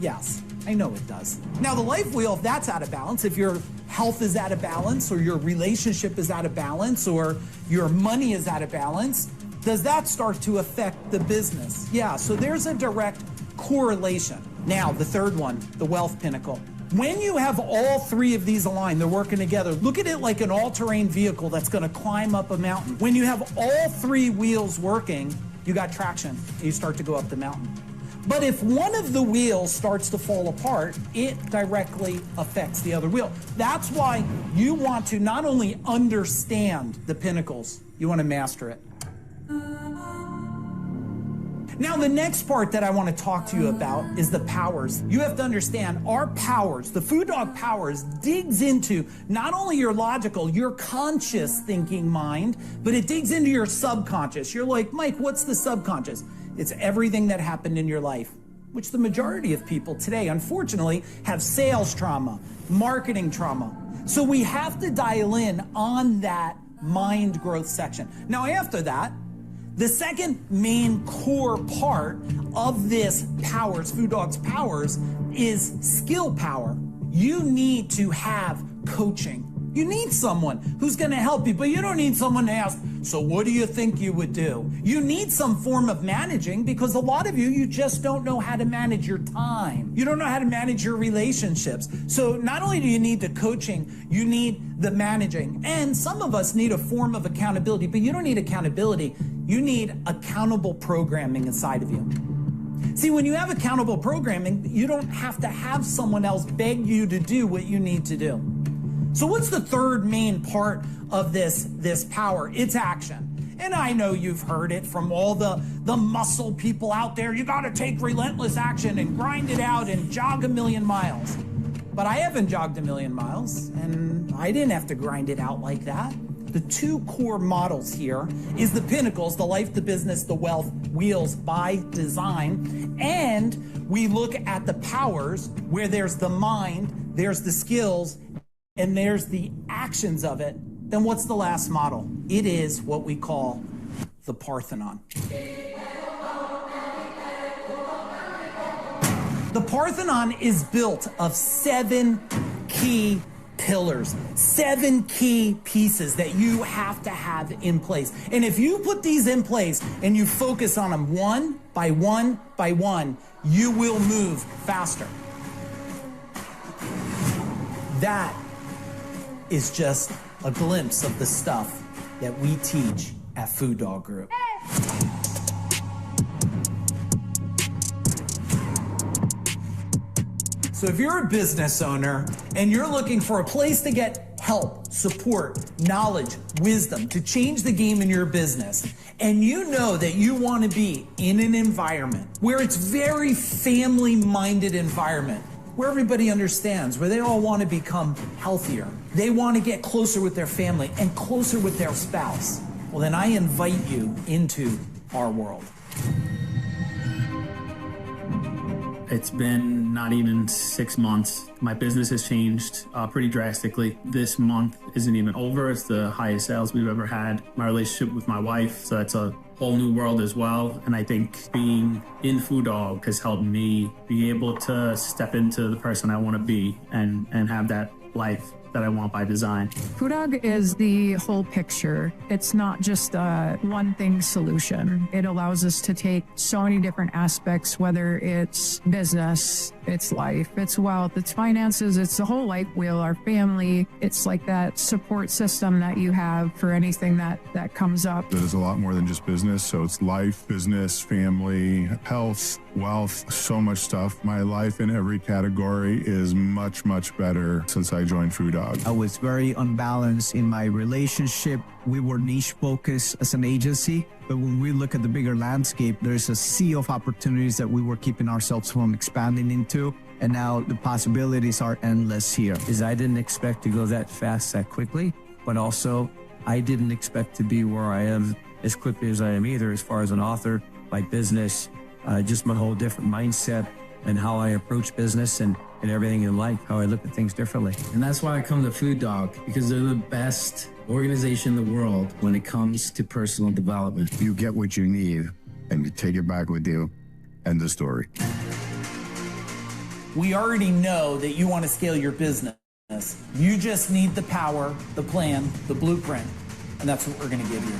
Yes, I know it does. Now the life wheel, if that's out of balance, if your health is out of balance, or your relationship is out of balance, or your money is out of balance, does that start to affect the business? Yeah, so there's a direct correlation. Now, the third one, the wealth pinnacle. When you have all three of these aligned, they're working together. Look at it like an all-terrain vehicle that's going to climb up a mountain. When you have all three wheels working, you got traction, and you start to go up the mountain. But if one of the wheels starts to fall apart, it directly affects the other wheel. That's why you want to not only understand the pinnacles, you want to master it. Now, the next part that I want to talk to you about is the powers. You have to understand our powers, the Food Dog Powers, digs into not only your logical, your conscious thinking mind, but it digs into your subconscious. You're like, Mike, what's the subconscious? It's everything that happened in your life, which the majority of people today, unfortunately, have sales trauma, marketing trauma. So we have to dial in on that mind growth section. Now, after that, the second main core part of this powers, Food Dog's powers, is skill power. You need to have coaching. You need someone who's going to help you, but you don't need someone to ask, so what do you think you would do? You need some form of managing, because a lot of you just don't know how to manage your time. You don't know how to manage your relationships. So not only do you need the coaching, you need the managing. And some of us need a form of accountability, but you don't need accountability. You need accountable programming inside of you. See, when you have accountable programming, you don't have to have someone else beg you to do what you need to do. So what's the third main part of this power? It's action. And I know you've heard it from all the muscle people out there. You got to take relentless action and grind it out and jog 1,000,000 miles. But I haven't jogged 1,000,000 miles, and I didn't have to grind it out like that. The two core models here is the pinnacles, the life, the business, the wealth, wheels by design. And we look at the powers where there's the mind, there's the skills, and there's the actions of it. Then what's the last model? It is what we call the Parthenon. The Parthenon is built of 7 key pillars, 7 key pieces that you have to have in place. And if you put these in place and you focus on them one by one by one, you will move faster. That is just a glimpse of the stuff that we teach at Food Dog Group. So if you're a business owner and you're looking for a place to get help, support, knowledge, wisdom to change the game in your business, and you know that you want to be in an environment where it's very family-minded environment, where everybody understands, where they all want to become healthier. They want to get closer with their family and closer with their spouse. Well, then I invite you into our world. It's been not even 6 months. My business has changed pretty drastically. This month isn't even over. It's the highest sales we've ever had. My relationship with my wife, so that's a whole new world as well. And I think being in Food Dog has helped me be able to step into the person I want to be and have that life that I want by design. Food Dog is the whole picture. It's not just a one thing solution. It allows us to take so many different aspects, whether it's business, it's life, it's wealth, it's finances, it's the whole life wheel, our family. It's like that support system that you have for anything that comes up. There's a lot more than just business. So it's life, business, family, health, wealth, so much stuff. My life in every category is much, much better since I joined Food Dog. I was very unbalanced in my relationship. We were niche focused as an agency, but when we look at the bigger landscape, there's a sea of opportunities that we were keeping ourselves from expanding into. And now the possibilities are endless here. I didn't expect to go that fast, that quickly, but also I didn't expect to be where I am as quickly as I am either, as far as an author, my business, just my whole different mindset and how I approach business and everything in life, how I look at things differently. And that's why I come to Food Dog, because they're the best organization in the world when it comes to personal development. You get what you need and you take it back with you. End of story. We already know that you want to scale your business. You just need the power, the plan, the blueprint, and that's what we're going to give you.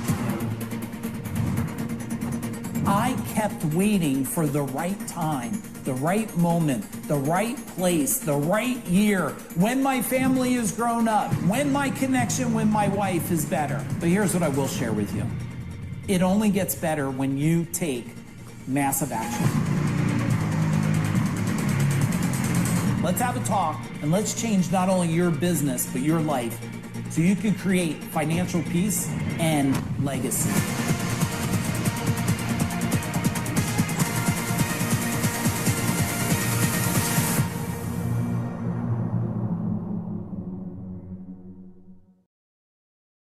I kept waiting for the right time, the right moment, the right place, the right year, when my family is grown up, when my connection with my wife is better. But here's what I will share with you. It only gets better when you take massive action. Let's have a talk and let's change not only your business, but your life so you can create financial peace and legacy.